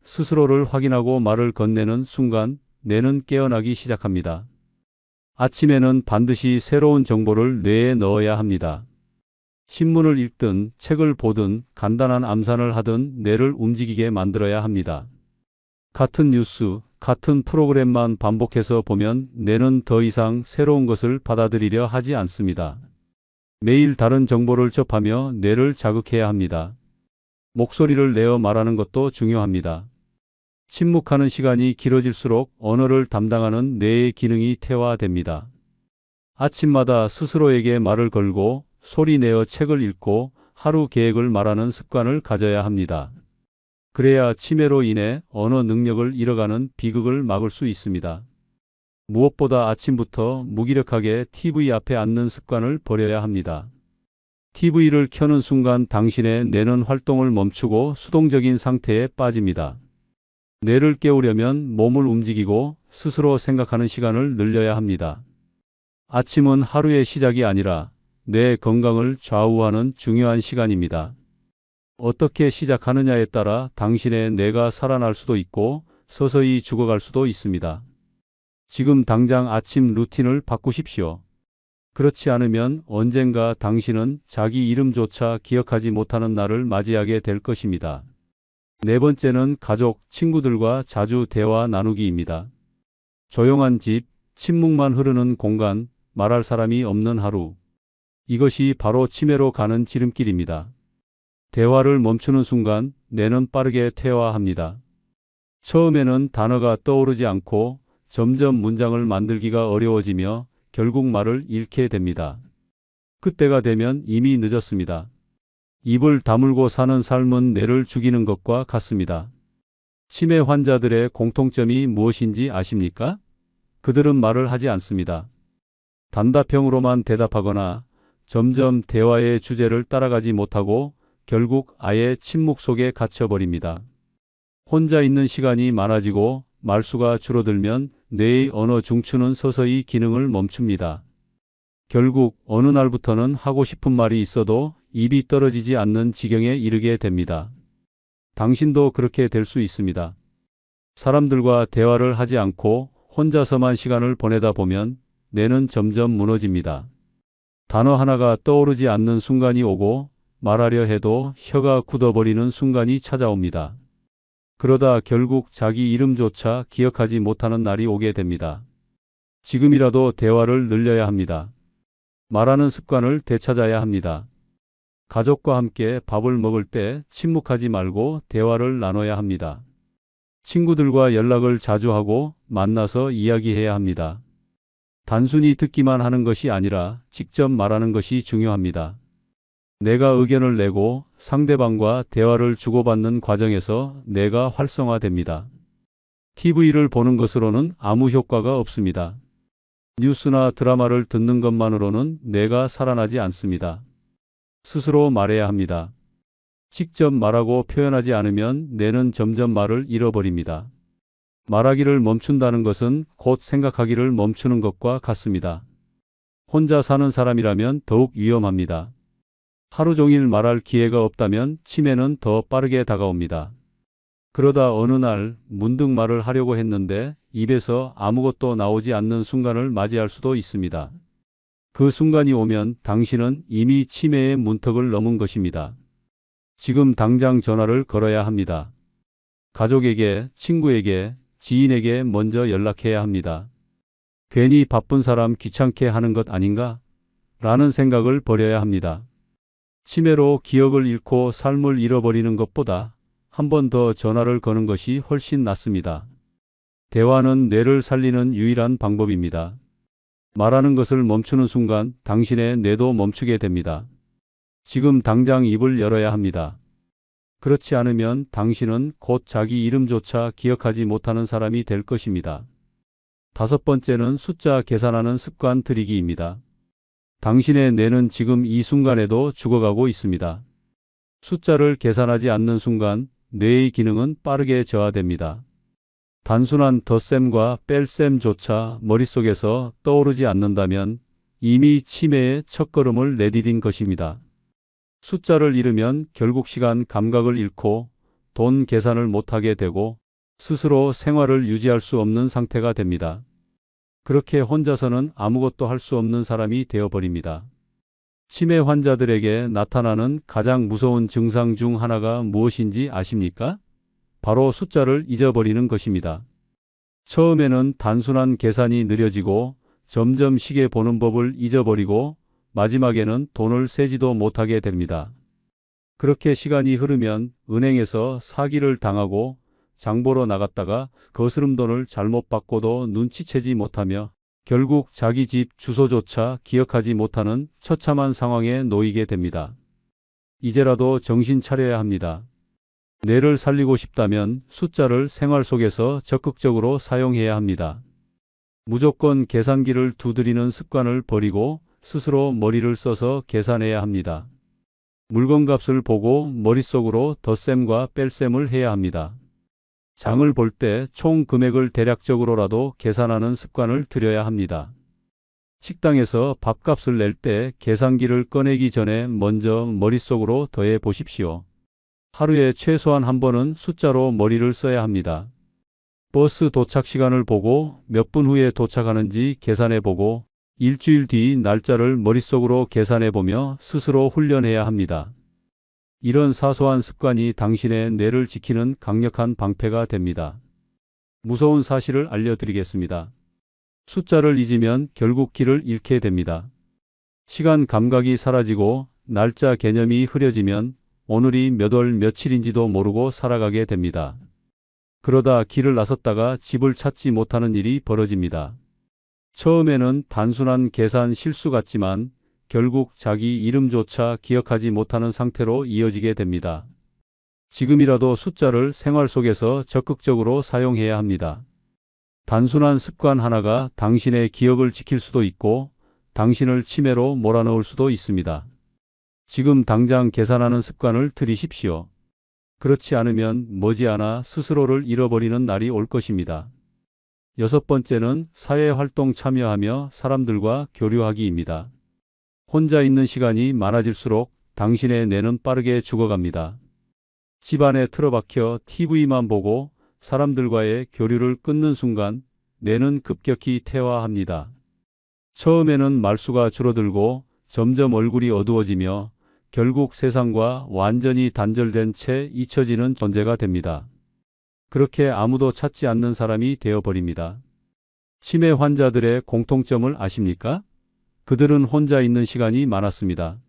S1: 스스로를 확인하고 말을 건네는 순간 뇌는 깨어나기 시작합니다. 아침에는 반드시 새로운 정보를 뇌에 넣어야 합니다. 신문을 읽든 책을 보든 간단한 암산을 하든 뇌를 움직이게 만들어야 합니다. 같은 뉴스, 같은 프로그램만 반복해서 보면 뇌는 더 이상 새로운 것을 받아들이려 하지 않습니다. 매일 다른 정보를 접하며 뇌를 자극해야 합니다. 목소리를 내어 말하는 것도 중요합니다. 침묵하는 시간이 길어질수록 언어를 담당하는 뇌의 기능이 퇴화됩니다. 아침마다 스스로에게 말을 걸고 소리 내어 책을 읽고 하루 계획을 말하는 습관을 가져야 합니다. 그래야 치매로 인해 언어 능력을 잃어가는 비극을 막을 수 있습니다. 무엇보다 아침부터 무기력하게 TV 앞에 앉는 습관을 버려야 합니다. TV를 켜는 순간 당신의 뇌는 활동을 멈추고 수동적인 상태에 빠집니다. 뇌를 깨우려면 몸을 움직이고 스스로 생각하는 시간을 늘려야 합니다. 아침은 하루의 시작이 아니라 뇌 건강을 좌우하는 중요한 시간입니다. 어떻게 시작하느냐에 따라 당신의 뇌가 살아날 수도 있고 서서히 죽어갈 수도 있습니다. 지금 당장 아침 루틴을 바꾸십시오. 그렇지 않으면 언젠가 당신은 자기 이름조차 기억하지 못하는 날을 맞이하게 될 것입니다. 네 번째는 가족, 친구들과 자주 대화 나누기입니다. 조용한 집, 침묵만 흐르는 공간, 말할 사람이 없는 하루. 이것이 바로 치매로 가는 지름길입니다. 대화를 멈추는 순간 뇌는 빠르게 퇴화합니다. 처음에는 단어가 떠오르지 않고 점점 문장을 만들기가 어려워지며 결국 말을 잃게 됩니다. 그때가 되면 이미 늦었습니다. 입을 다물고 사는 삶은 뇌를 죽이는 것과 같습니다. 치매 환자들의 공통점이 무엇인지 아십니까? 그들은 말을 하지 않습니다. 단답형으로만 대답하거나 점점 대화의 주제를 따라가지 못하고 결국 아예 침묵 속에 갇혀버립니다. 혼자 있는 시간이 많아지고 말수가 줄어들면 뇌의 언어 중추는 서서히 기능을 멈춥니다. 결국 어느 날부터는 하고 싶은 말이 있어도 입이 떨어지지 않는 지경에 이르게 됩니다. 당신도 그렇게 될 수 있습니다. 사람들과 대화를 하지 않고 혼자서만 시간을 보내다 보면 뇌는 점점 무너집니다. 단어 하나가 떠오르지 않는 순간이 오고 말하려 해도 혀가 굳어버리는 순간이 찾아옵니다. 그러다 결국 자기 이름조차 기억하지 못하는 날이 오게 됩니다. 지금이라도 대화를 늘려야 합니다. 말하는 습관을 되찾아야 합니다. 가족과 함께 밥을 먹을 때 침묵하지 말고 대화를 나눠야 합니다. 친구들과 연락을 자주 하고 만나서 이야기해야 합니다. 단순히 듣기만 하는 것이 아니라 직접 말하는 것이 중요합니다. 내가 의견을 내고 상대방과 대화를 주고받는 과정에서 뇌가 활성화됩니다. TV를 보는 것으로는 아무 효과가 없습니다. 뉴스나 드라마를 듣는 것만으로는 뇌가 살아나지 않습니다. 스스로 말해야 합니다. 직접 말하고 표현하지 않으면 뇌는 점점 말을 잃어버립니다. 말하기를 멈춘다는 것은 곧 생각하기를 멈추는 것과 같습니다. 혼자 사는 사람이라면 더욱 위험합니다. 하루 종일 말할 기회가 없다면 치매는 더 빠르게 다가옵니다. 그러다 어느 날 문득 말을 하려고 했는데 입에서 아무것도 나오지 않는 순간을 맞이할 수도 있습니다. 그 순간이 오면 당신은 이미 치매의 문턱을 넘은 것입니다. 지금 당장 전화를 걸어야 합니다. 가족에게, 친구에게, 지인에게 먼저 연락해야 합니다. 괜히 바쁜 사람 귀찮게 하는 것 아닌가? 라는 생각을 버려야 합니다. 치매로 기억을 잃고 삶을 잃어버리는 것보다 한 번 더 전화를 거는 것이 훨씬 낫습니다. 대화는 뇌를 살리는 유일한 방법입니다. 말하는 것을 멈추는 순간 당신의 뇌도 멈추게 됩니다. 지금 당장 입을 열어야 합니다. 그렇지 않으면 당신은 곧 자기 이름조차 기억하지 못하는 사람이 될 것입니다. 5번째는 숫자 계산하는 습관 들이기입니다. 당신의 뇌는 지금 이 순간에도 죽어가고 있습니다. 숫자를 계산하지 않는 순간 뇌의 기능은 빠르게 저하됩니다. 단순한 덧셈과 뺄셈조차 머릿속에서 떠오르지 않는다면 이미 치매의 첫걸음을 내디딘 것입니다. 숫자를 잃으면 결국 시간 감각을 잃고 돈 계산을 못하게 되고 스스로 생활을 유지할 수 없는 상태가 됩니다. 그렇게 혼자서는 아무것도 할 수 없는 사람이 되어버립니다. 치매 환자들에게 나타나는 가장 무서운 증상 중 하나가 무엇인지 아십니까? 바로 숫자를 잊어버리는 것입니다. 처음에는 단순한 계산이 느려지고 점점 시계 보는 법을 잊어버리고 마지막에는 돈을 세지도 못하게 됩니다. 그렇게 시간이 흐르면 은행에서 사기를 당하고 장보러 나갔다가 거스름 돈을 잘못 받고도 눈치채지 못하며 결국 자기 집 주소조차 기억하지 못하는 처참한 상황에 놓이게 됩니다. 이제라도 정신 차려야 합니다. 뇌를 살리고 싶다면 숫자를 생활 속에서 적극적으로 사용해야 합니다. 무조건 계산기를 두드리는 습관을 버리고 스스로 머리를 써서 계산해야 합니다. 물건값을 보고 머릿속으로 덧셈과 뺄셈을 해야 합니다. 장을 볼 때 총 금액을 대략적으로라도 계산하는 습관을 들여야 합니다. 식당에서 밥값을 낼 때 계산기를 꺼내기 전에 먼저 머릿속으로 더해 보십시오. 하루에 최소한 한 번은 숫자로 머리를 써야 합니다. 버스 도착 시간을 보고 몇 분 후에 도착하는지 계산해 보고 일주일 뒤 날짜를 머릿속으로 계산해 보며 스스로 훈련해야 합니다. 이런 사소한 습관이 당신의 뇌를 지키는 강력한 방패가 됩니다. 무서운 사실을 알려드리겠습니다. 숫자를 잊으면 결국 길을 잃게 됩니다. 시간 감각이 사라지고 날짜 개념이 흐려지면 오늘이 몇 월 며칠인지도 모르고 살아가게 됩니다. 그러다 길을 나섰다가 집을 찾지 못하는 일이 벌어집니다. 처음에는 단순한 계산 실수 같지만 결국 자기 이름조차 기억하지 못하는 상태로 이어지게 됩니다. 지금이라도 숫자를 생활 속에서 적극적으로 사용해야 합니다. 단순한 습관 하나가 당신의 기억을 지킬 수도 있고 당신을 치매로 몰아넣을 수도 있습니다. 지금 당장 계산하는 습관을 들이십시오. 그렇지 않으면 머지않아 스스로를 잃어버리는 날이 올 것입니다. 6번째는 사회활동 참여하며 사람들과 교류하기입니다. 혼자 있는 시간이 많아질수록 당신의 뇌는 빠르게 죽어갑니다. 집안에 틀어박혀 TV만 보고 사람들과의 교류를 끊는 순간 뇌는 급격히 퇴화합니다. 처음에는 말수가 줄어들고 점점 얼굴이 어두워지며 결국 세상과 완전히 단절된 채 잊혀지는 존재가 됩니다. 그렇게 아무도 찾지 않는 사람이 되어버립니다. 치매 환자들의 공통점을 아십니까? 그들은 혼자 있는 시간이 많았습니다.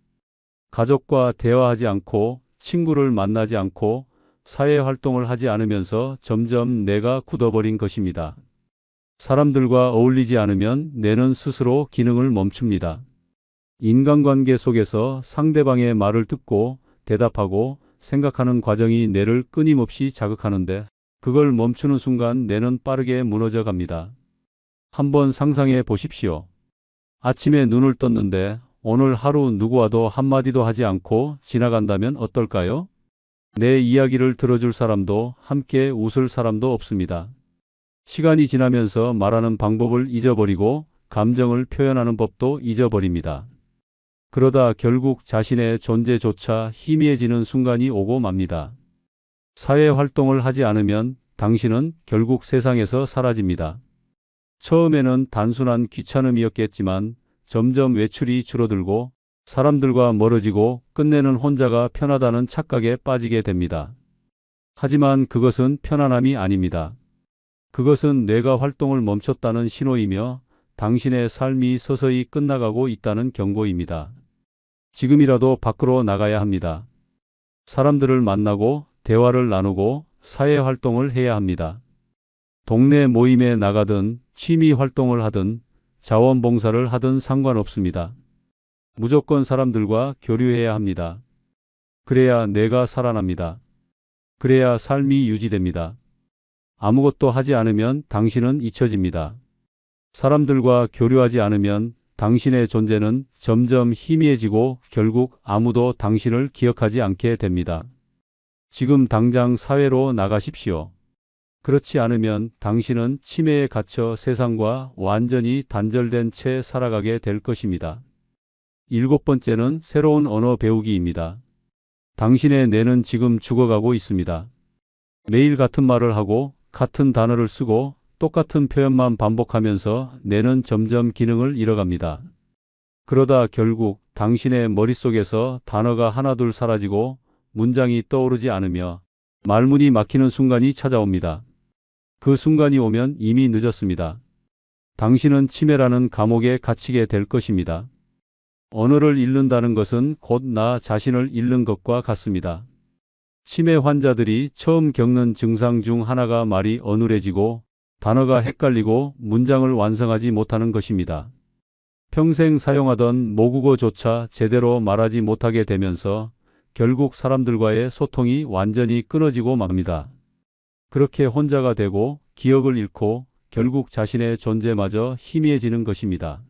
S1: 가족과 대화하지 않고 친구를 만나지 않고 사회활동을 하지 않으면서 점점 뇌가 굳어버린 것입니다. 사람들과 어울리지 않으면 뇌는 스스로 기능을 멈춥니다. 인간관계 속에서 상대방의 말을 듣고 대답하고 생각하는 과정이 뇌를 끊임없이 자극하는데 그걸 멈추는 순간 뇌는 빠르게 무너져 갑니다. 한번 상상해 보십시오. 아침에 눈을 떴는데 오늘 하루 누구와도 한마디도 하지 않고 지나간다면 어떨까요? 내 이야기를 들어줄 사람도 함께 웃을 사람도 없습니다. 시간이 지나면서 말하는 방법을 잊어버리고 감정을 표현하는 법도 잊어버립니다. 그러다 결국 자신의 존재조차 희미해지는 순간이 오고 맙니다. 사회활동을 하지 않으면 당신은 결국 세상에서 사라집니다. 처음에는 단순한 귀찮음이었겠지만 점점 외출이 줄어들고 사람들과 멀어지고 끝내는 혼자가 편하다는 착각에 빠지게 됩니다. 하지만 그것은 편안함이 아닙니다. 그것은 뇌가 활동을 멈췄다는 신호이며 당신의 삶이 서서히 끝나가고 있다는 경고입니다. 지금이라도 밖으로 나가야 합니다. 사람들을 만나고 대화를 나누고 사회 활동을 해야 합니다. 동네 모임에 나가든 취미 활동을 하든 자원봉사를 하든 상관없습니다. 무조건 사람들과 교류해야 합니다. 그래야 내가 살아납니다. 그래야 삶이 유지됩니다. 아무것도 하지 않으면 당신은 잊혀집니다. 사람들과 교류하지 않으면 당신의 존재는 점점 희미해지고 결국 아무도 당신을 기억하지 않게 됩니다. 지금 당장 사회로 나가십시오. 그렇지 않으면 당신은 치매에 갇혀 세상과 완전히 단절된 채 살아가게 될 것입니다. 7번째는 새로운 언어 배우기입니다. 당신의 뇌는 지금 죽어가고 있습니다. 매일 같은 말을 하고 같은 단어를 쓰고 똑같은 표현만 반복하면서 뇌는 점점 기능을 잃어갑니다. 그러다 결국 당신의 머릿속에서 단어가 하나둘 사라지고 문장이 떠오르지 않으며 말문이 막히는 순간이 찾아옵니다. 그 순간이 오면 이미 늦었습니다. 당신은 치매라는 감옥에 갇히게 될 것입니다. 언어를 잃는다는 것은 곧 나 자신을 잃는 것과 같습니다. 치매 환자들이 처음 겪는 증상 중 하나가 말이 어눌해지고 단어가 헷갈리고 문장을 완성하지 못하는 것입니다. 평생 사용하던 모국어조차 제대로 말하지 못하게 되면서 결국 사람들과의 소통이 완전히 끊어지고 맙니다. 그렇게 혼자가 되고 기억을 잃고 결국 자신의 존재마저 희미해지는 것입니다.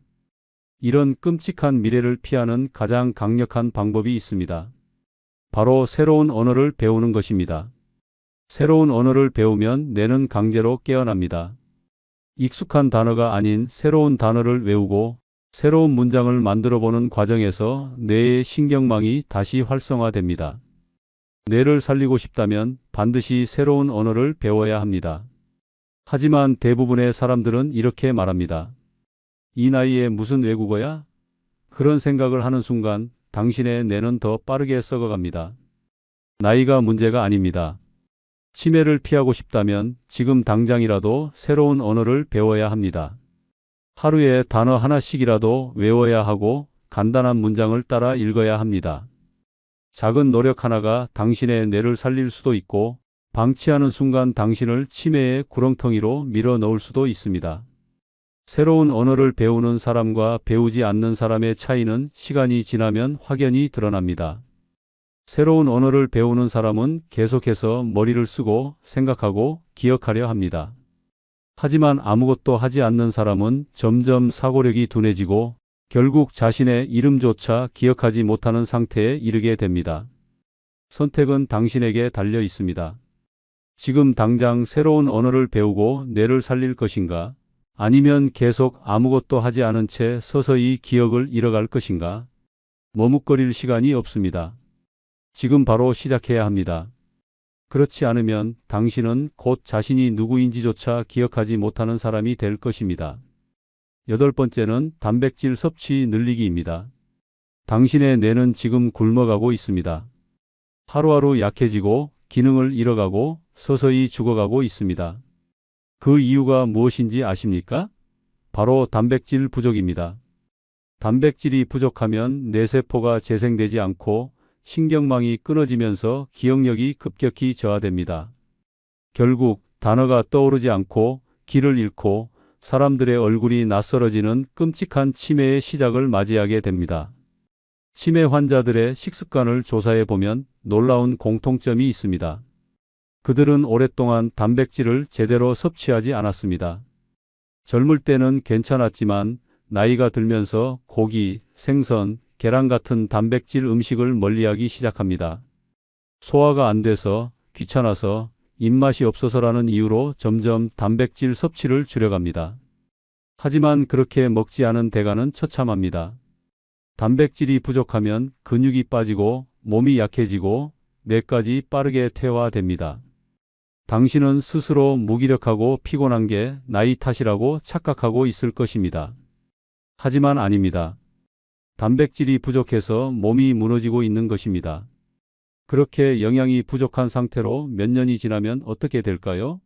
S1: 이런 끔찍한 미래를 피하는 가장 강력한 방법이 있습니다. 바로 새로운 언어를 배우는 것입니다. 새로운 언어를 배우면 뇌는 강제로 깨어납니다. 익숙한 단어가 아닌 새로운 단어를 외우고 새로운 문장을 만들어보는 과정에서 뇌의 신경망이 다시 활성화됩니다. 뇌를 살리고 싶다면 반드시 새로운 언어를 배워야 합니다. 하지만 대부분의 사람들은 이렇게 말합니다. 이 나이에 무슨 외국어야? 그런 생각을 하는 순간 당신의 뇌는 더 빠르게 썩어갑니다. 나이가 문제가 아닙니다. 치매를 피하고 싶다면 지금 당장이라도 새로운 언어를 배워야 합니다. 하루에 단어 하나씩이라도 외워야 하고 간단한 문장을 따라 읽어야 합니다. 작은 노력 하나가 당신의 뇌를 살릴 수도 있고 방치하는 순간 당신을 치매의 구렁텅이로 밀어 넣을 수도 있습니다. 새로운 언어를 배우는 사람과 배우지 않는 사람의 차이는 시간이 지나면 확연히 드러납니다. 새로운 언어를 배우는 사람은 계속해서 머리를 쓰고 생각하고 기억하려 합니다. 하지만 아무것도 하지 않는 사람은 점점 사고력이 둔해지고 결국 자신의 이름조차 기억하지 못하는 상태에 이르게 됩니다. 선택은 당신에게 달려 있습니다. 지금 당장 새로운 언어를 배우고 뇌를 살릴 것인가? 아니면 계속 아무것도 하지 않은 채 서서히 기억을 잃어갈 것인가? 머뭇거릴 시간이 없습니다. 지금 바로 시작해야 합니다. 그렇지 않으면 당신은 곧 자신이 누구인지조차 기억하지 못하는 사람이 될 것입니다. 8번째는 단백질 섭취 늘리기입니다. 당신의 뇌는 지금 굶어가고 있습니다. 하루하루 약해지고 기능을 잃어가고 서서히 죽어가고 있습니다. 그 이유가 무엇인지 아십니까? 바로 단백질 부족입니다. 단백질이 부족하면 뇌세포가 재생되지 않고 신경망이 끊어지면서 기억력이 급격히 저하됩니다. 결국 단어가 떠오르지 않고 길을 잃고 사람들의 얼굴이 낯설어지는 끔찍한 치매의 시작을 맞이하게 됩니다. 치매 환자들의 식습관을 조사해 보면 놀라운 공통점이 있습니다. 그들은 오랫동안 단백질을 제대로 섭취하지 않았습니다. 젊을 때는 괜찮았지만 나이가 들면서 고기, 생선, 계란 같은 단백질 음식을 멀리하기 시작합니다. 소화가 안 돼서, 귀찮아서, 입맛이 없어서라는 이유로 점점 단백질 섭취를 줄여갑니다. 하지만 그렇게 먹지 않은 대가는 처참합니다. 단백질이 부족하면 근육이 빠지고 몸이 약해지고 뇌까지 빠르게 퇴화됩니다. 당신은 스스로 무기력하고 피곤한 게 나이 탓이라고 착각하고 있을 것입니다. 하지만 아닙니다. 단백질이 부족해서 몸이 무너지고 있는 것입니다. 그렇게 영양이 부족한 상태로 몇 년이 지나면 어떻게 될까요?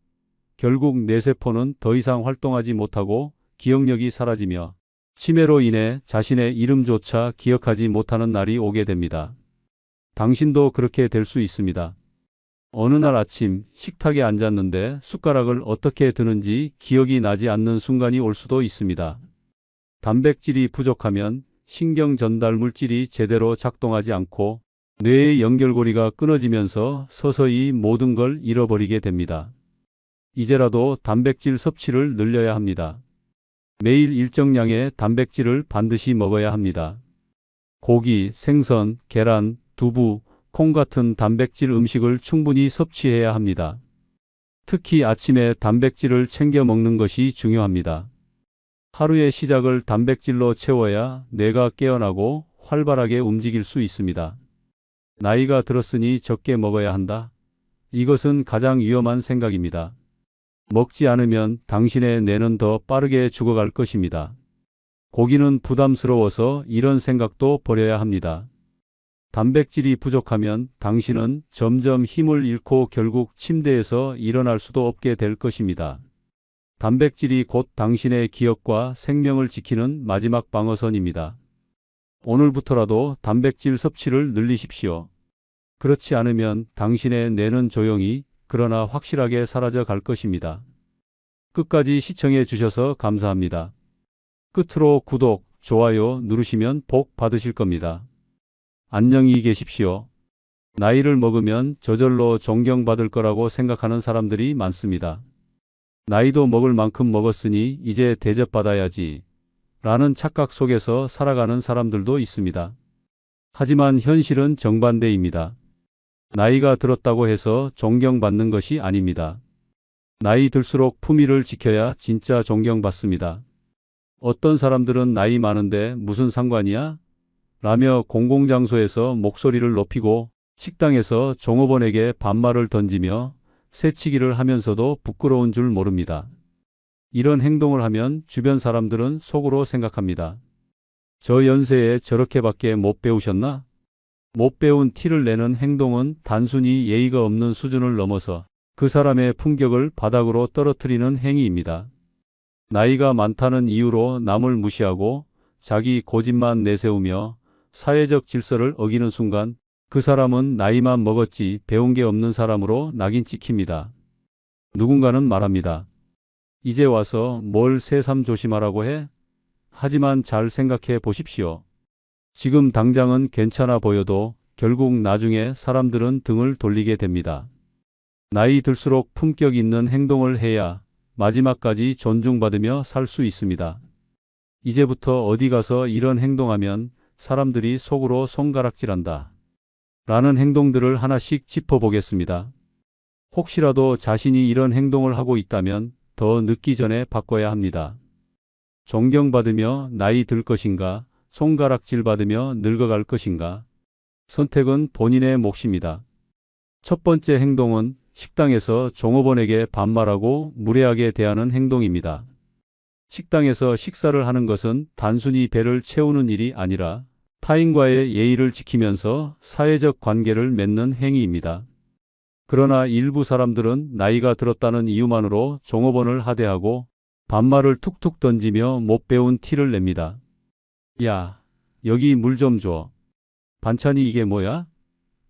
S1: 결국 뇌세포는 더 이상 활동하지 못하고 기억력이 사라지며 치매로 인해 자신의 이름조차 기억하지 못하는 날이 오게 됩니다. 당신도 그렇게 될 수 있습니다. 어느 날 아침 식탁에 앉았는데 숟가락을 어떻게 드는지 기억이 나지 않는 순간이 올 수도 있습니다. 단백질이 부족하면 신경 전달 물질이 제대로 작동하지 않고 뇌의 연결고리가 끊어지면서 서서히 모든 걸 잃어버리게 됩니다. 이제라도 단백질 섭취를 늘려야 합니다. 매일 일정량의 단백질을 반드시 먹어야 합니다. 고기, 생선, 계란, 두부, 콩 같은 단백질 음식을 충분히 섭취해야 합니다. 특히 아침에 단백질을 챙겨 먹는 것이 중요합니다. 하루의 시작을 단백질로 채워야 뇌가 깨어나고 활발하게 움직일 수 있습니다. 나이가 들었으니 적게 먹어야 한다. 이것은 가장 위험한 생각입니다. 먹지 않으면 당신의 뇌는 더 빠르게 죽어갈 것입니다. 고기는 부담스러워서 이런 생각도 버려야 합니다. 단백질이 부족하면 당신은 점점 힘을 잃고 결국 침대에서 일어날 수도 없게 될 것입니다. 단백질이 곧 당신의 기억과 생명을 지키는 마지막 방어선입니다. 오늘부터라도 단백질 섭취를 늘리십시오. 그렇지 않으면 당신의 뇌는 조용히 그러나 확실하게 사라져 갈 것입니다. 끝까지 시청해 주셔서 감사합니다. 끝으로 구독, 좋아요 누르시면 복 받으실 겁니다. 안녕히 계십시오. 나이를 먹으면 저절로 존경받을 거라고 생각하는 사람들이 많습니다. 나이도 먹을 만큼 먹었으니 이제 대접받아야지 라는 착각 속에서 살아가는 사람들도 있습니다. 하지만 현실은 정반대입니다. 나이가 들었다고 해서 존경받는 것이 아닙니다. 나이 들수록 품위를 지켜야 진짜 존경받습니다. 어떤 사람들은 나이 많은데 무슨 상관이야? 라며 공공장소에서 목소리를 높이고 식당에서 종업원에게 반말을 던지며 새치기를 하면서도 부끄러운 줄 모릅니다. 이런 행동을 하면 주변 사람들은 속으로 생각합니다. 저 연세에 저렇게밖에 못 배우셨나? 못 배운 티를 내는 행동은 단순히 예의가 없는 수준을 넘어서 그 사람의 품격을 바닥으로 떨어뜨리는 행위입니다. 나이가 많다는 이유로 남을 무시하고 자기 고집만 내세우며 사회적 질서를 어기는 순간 그 사람은 나이만 먹었지 배운 게 없는 사람으로 낙인 찍힙니다. 누군가는 말합니다. 이제 와서 뭘 새삼 조심하라고 해? 하지만 잘 생각해 보십시오. 지금 당장은 괜찮아 보여도 결국 나중에 사람들은 등을 돌리게 됩니다. 나이 들수록 품격 있는 행동을 해야 마지막까지 존중받으며 살 수 있습니다. 이제부터 어디 가서 이런 행동하면 사람들이 속으로 손가락질한다. 라는 행동들을 하나씩 짚어보겠습니다. 혹시라도 자신이 이런 행동을 하고 있다면 더 늦기 전에 바꿔야 합니다. 존경받으며 나이 들 것인가, 손가락질 받으며 늙어갈 것인가. 선택은 본인의 몫입니다. 첫 번째 행동은 식당에서 종업원에게 반말하고 무례하게 대하는 행동입니다. 식당에서 식사를 하는 것은 단순히 배를 채우는 일이 아니라 타인과의 예의를 지키면서 사회적 관계를 맺는 행위입니다. 그러나 일부 사람들은 나이가 들었다는 이유만으로 종업원을 하대하고 반말을 툭툭 던지며 못 배운 티를 냅니다. 야, 여기 물 좀 줘. 반찬이 이게 뭐야?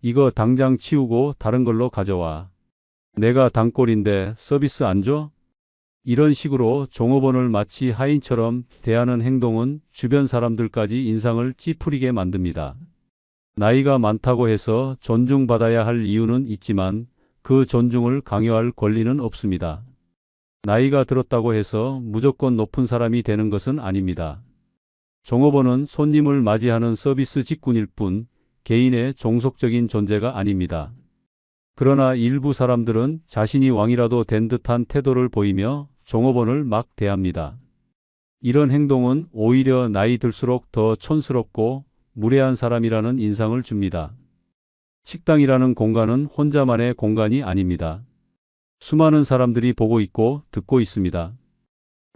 S1: 이거 당장 치우고 다른 걸로 가져와. 내가 단골인데 서비스 안 줘? 이런 식으로 종업원을 마치 하인처럼 대하는 행동은 주변 사람들까지 인상을 찌푸리게 만듭니다. 나이가 많다고 해서 존중받아야 할 이유는 있지만 그 존중을 강요할 권리는 없습니다. 나이가 들었다고 해서 무조건 높은 사람이 되는 것은 아닙니다. 종업원은 손님을 맞이하는 서비스 직군일 뿐 개인의 종속적인 존재가 아닙니다. 그러나 일부 사람들은 자신이 왕이라도 된 듯한 태도를 보이며 종업원을 막 대합니다. 이런 행동은 오히려 나이 들수록 더 촌스럽고 무례한 사람이라는 인상을 줍니다. 식당이라는 공간은 혼자만의 공간이 아닙니다. 수많은 사람들이 보고 있고 듣고 있습니다.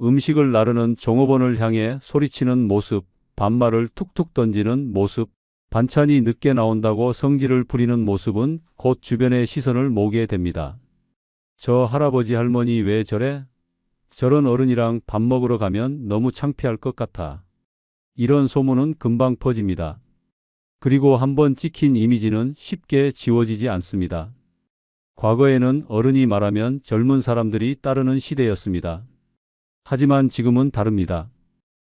S1: 음식을 나르는 종업원을 향해 소리치는 모습, 반말을 툭툭 던지는 모습, 반찬이 늦게 나온다고 성질을 부리는 모습은 곧 주변의 시선을 모으게 됩니다. 저 할아버지 할머니 왜 저래? 저런 어른이랑 밥 먹으러 가면 너무 창피할 것 같아. 이런 소문은 금방 퍼집니다. 그리고 한번 찍힌 이미지는 쉽게 지워지지 않습니다. 과거에는 어른이 말하면 젊은 사람들이 따르는 시대였습니다. 하지만 지금은 다릅니다.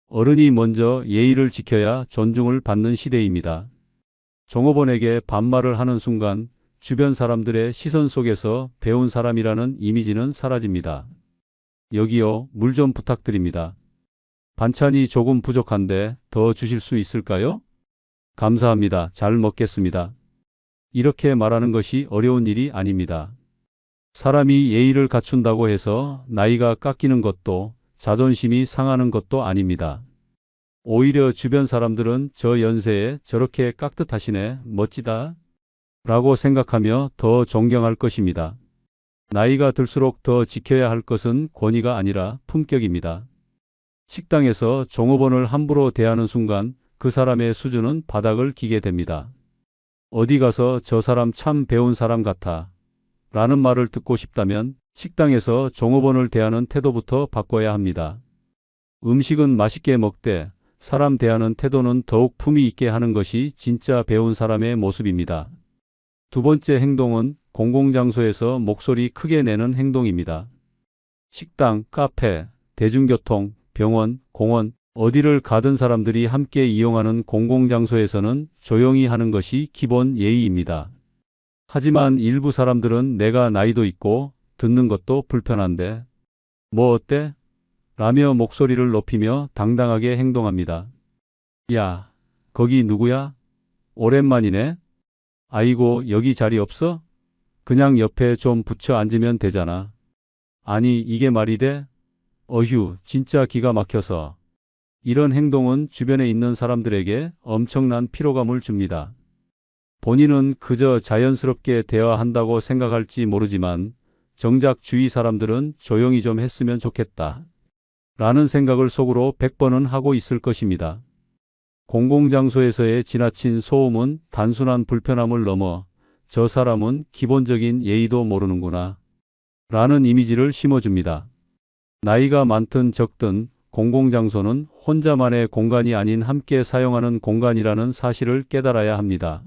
S1: 어른이 먼저 예의를 지켜야 존중을 받는 시대입니다. 종업원에게 반말을 하는 순간 주변 사람들의 시선 속에서 배운 사람이라는 이미지는 사라집니다. 여기요, 물 좀 부탁드립니다. 반찬이 조금 부족한데 더 주실 수 있을까요? 감사합니다. 잘 먹겠습니다. 이렇게 말하는 것이 어려운 일이 아닙니다. 사람이 예의를 갖춘다고 해서 나이가 깎이는 것도 자존심이 상하는 것도 아닙니다. 오히려 주변 사람들은 저 연세에 저렇게 깍듯하시네, 멋지다 라고 생각하며 더 존경할 것입니다. 나이가 들수록 더 지켜야 할 것은 권위가 아니라 품격입니다. 식당에서 종업원을 함부로 대하는 순간 그 사람의 수준은 바닥을 기게 됩니다. 어디 가서 저 사람 참 배운 사람 같아 라는 말을 듣고 싶다면 식당에서 종업원을 대하는 태도부터 바꿔야 합니다. 음식은 맛있게 먹되 사람 대하는 태도는 더욱 품위 있게 하는 것이 진짜 배운 사람의 모습입니다. 두 번째 행동은 공공장소에서 목소리 크게 내는 행동입니다. 식당, 카페, 대중교통, 병원, 공원, 어디를 가든 사람들이 함께 이용하는 공공장소에서는 조용히 하는 것이 기본 예의입니다. 하지만 일부 사람들은 내가 나이도 있고 듣는 것도 불편한데 뭐 어때? 라며 목소리를 높이며 당당하게 행동합니다. 야, 거기 누구야? 오랜만이네? 아이고, 여기 자리 없어? 그냥 옆에 좀 붙여 앉으면 되잖아. 아니, 이게 말이 돼? 어휴, 진짜 기가 막혀서. 이런 행동은 주변에 있는 사람들에게 엄청난 피로감을 줍니다. 본인은 그저 자연스럽게 대화한다고 생각할지 모르지만 정작 주위 사람들은 조용히 좀 했으면 좋겠다 라는 생각을 속으로 100번은 하고 있을 것입니다. 공공장소에서의 지나친 소음은 단순한 불편함을 넘어 저 사람은 기본적인 예의도 모르는구나 라는 이미지를 심어줍니다. 나이가 많든 적든 공공장소는 혼자만의 공간이 아닌 함께 사용하는 공간이라는 사실을 깨달아야 합니다.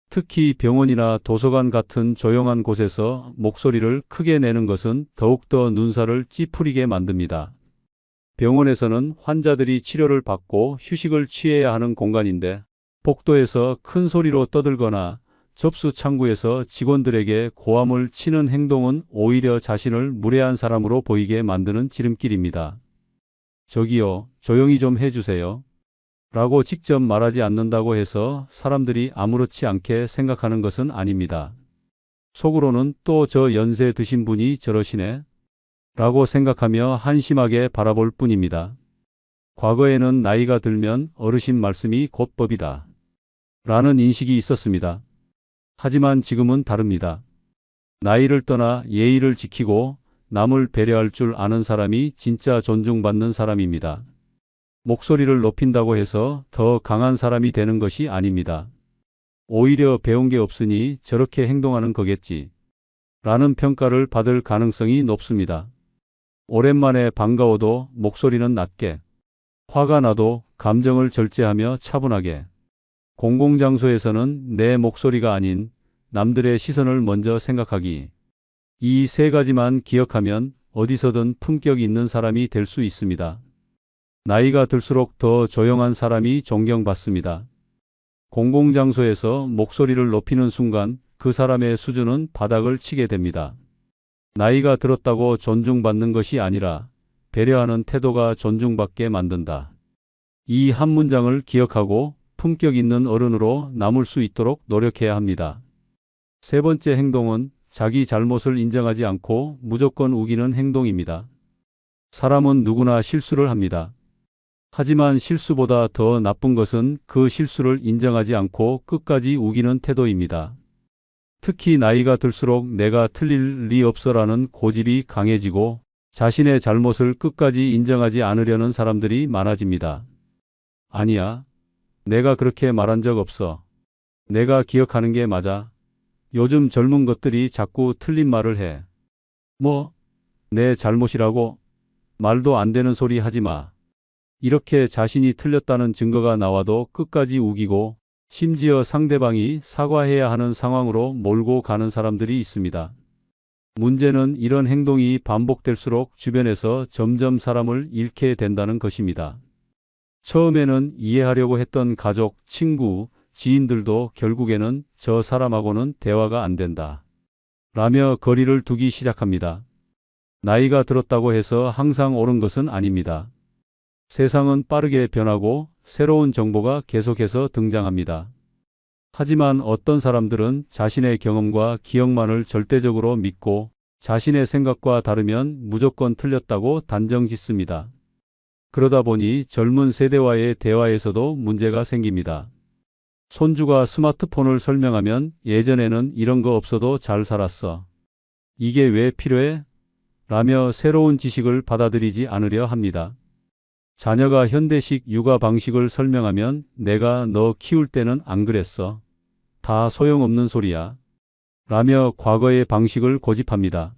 S1: 특히 병원이나 도서관 같은 조용한 곳에서 목소리를 크게 내는 것은 더욱더 눈살을 찌푸리게 만듭니다. 병원에서는 환자들이 치료를 받고 휴식을 취해야 하는 공간인데 복도에서 큰 소리로 떠들거나 접수 창구에서 직원들에게 고함을 치는 행동은 오히려 자신을 무례한 사람으로 보이게 만드는 지름길입니다. 저기요, 조용히 좀 해주세요. 라고 직접 말하지 않는다고 해서 사람들이 아무렇지 않게 생각하는 것은 아닙니다. 속으로는 또 저 연세 드신 분이 저러시네? 라고 생각하며 한심하게 바라볼 뿐입니다. 과거에는 나이가 들면 어르신 말씀이 곧 법이다 라는 인식이 있었습니다. 하지만 지금은 다릅니다. 나이를 떠나 예의를 지키고 남을 배려할 줄 아는 사람이 진짜 존중받는 사람입니다. 목소리를 높인다고 해서 더 강한 사람이 되는 것이 아닙니다. 오히려 배운 게 없으니 저렇게 행동하는 거겠지 라는 평가를 받을 가능성이 높습니다. 오랜만에 반가워도 목소리는 낮게, 화가 나도 감정을 절제하며 차분하게. 공공장소에서는 내 목소리가 아닌 남들의 시선을 먼저 생각하기. 이 세 가지만 기억하면 어디서든 품격 있는 사람이 될 수 있습니다. 나이가 들수록 더 조용한 사람이 존경받습니다. 공공장소에서 목소리를 높이는 순간 그 사람의 수준은 바닥을 치게 됩니다. 나이가 들었다고 존중받는 것이 아니라 배려하는 태도가 존중받게 만든다. 이 한 문장을 기억하고 품격 있는 어른으로 남을 수 있도록 노력해야 합니다. 세 번째 행동은 자기 잘못을 인정하지 않고 무조건 우기는 행동입니다. 사람은 누구나 실수를 합니다. 하지만 실수보다 더 나쁜 것은 그 실수를 인정하지 않고 끝까지 우기는 태도입니다. 특히 나이가 들수록 내가 틀릴 리 없어라는 고집이 강해지고 자신의 잘못을 끝까지 인정하지 않으려는 사람들이 많아집니다. 아니야, 내가 그렇게 말한 적 없어. 내가 기억하는 게 맞아. 요즘 젊은 것들이 자꾸 틀린 말을 해. 뭐? 내 잘못이라고? 말도 안 되는 소리 하지 마. 이렇게 자신이 틀렸다는 증거가 나와도 끝까지 우기고 심지어 상대방이 사과해야 하는 상황으로 몰고 가는 사람들이 있습니다. 문제는 이런 행동이 반복될수록 주변에서 점점 사람을 잃게 된다는 것입니다. 처음에는 이해하려고 했던 가족, 친구, 지인들도 결국에는 저 사람하고는 대화가 안 된다 라며 거리를 두기 시작합니다. 나이가 들었다고 해서 항상 옳은 것은 아닙니다. 세상은 빠르게 변하고 새로운 정보가 계속해서 등장합니다. 하지만 어떤 사람들은 자신의 경험과 기억만을 절대적으로 믿고 자신의 생각과 다르면 무조건 틀렸다고 단정짓습니다. 그러다 보니 젊은 세대와의 대화에서도 문제가 생깁니다. 손주가 스마트폰을 설명하면 예전에는 이런 거 없어도 잘 살았어. 이게 왜 필요해? 라며 새로운 지식을 받아들이지 않으려 합니다. 자녀가 현대식 육아 방식을 설명하면 내가 너 키울 때는 안 그랬어. 다 소용없는 소리야. 라며 과거의 방식을 고집합니다.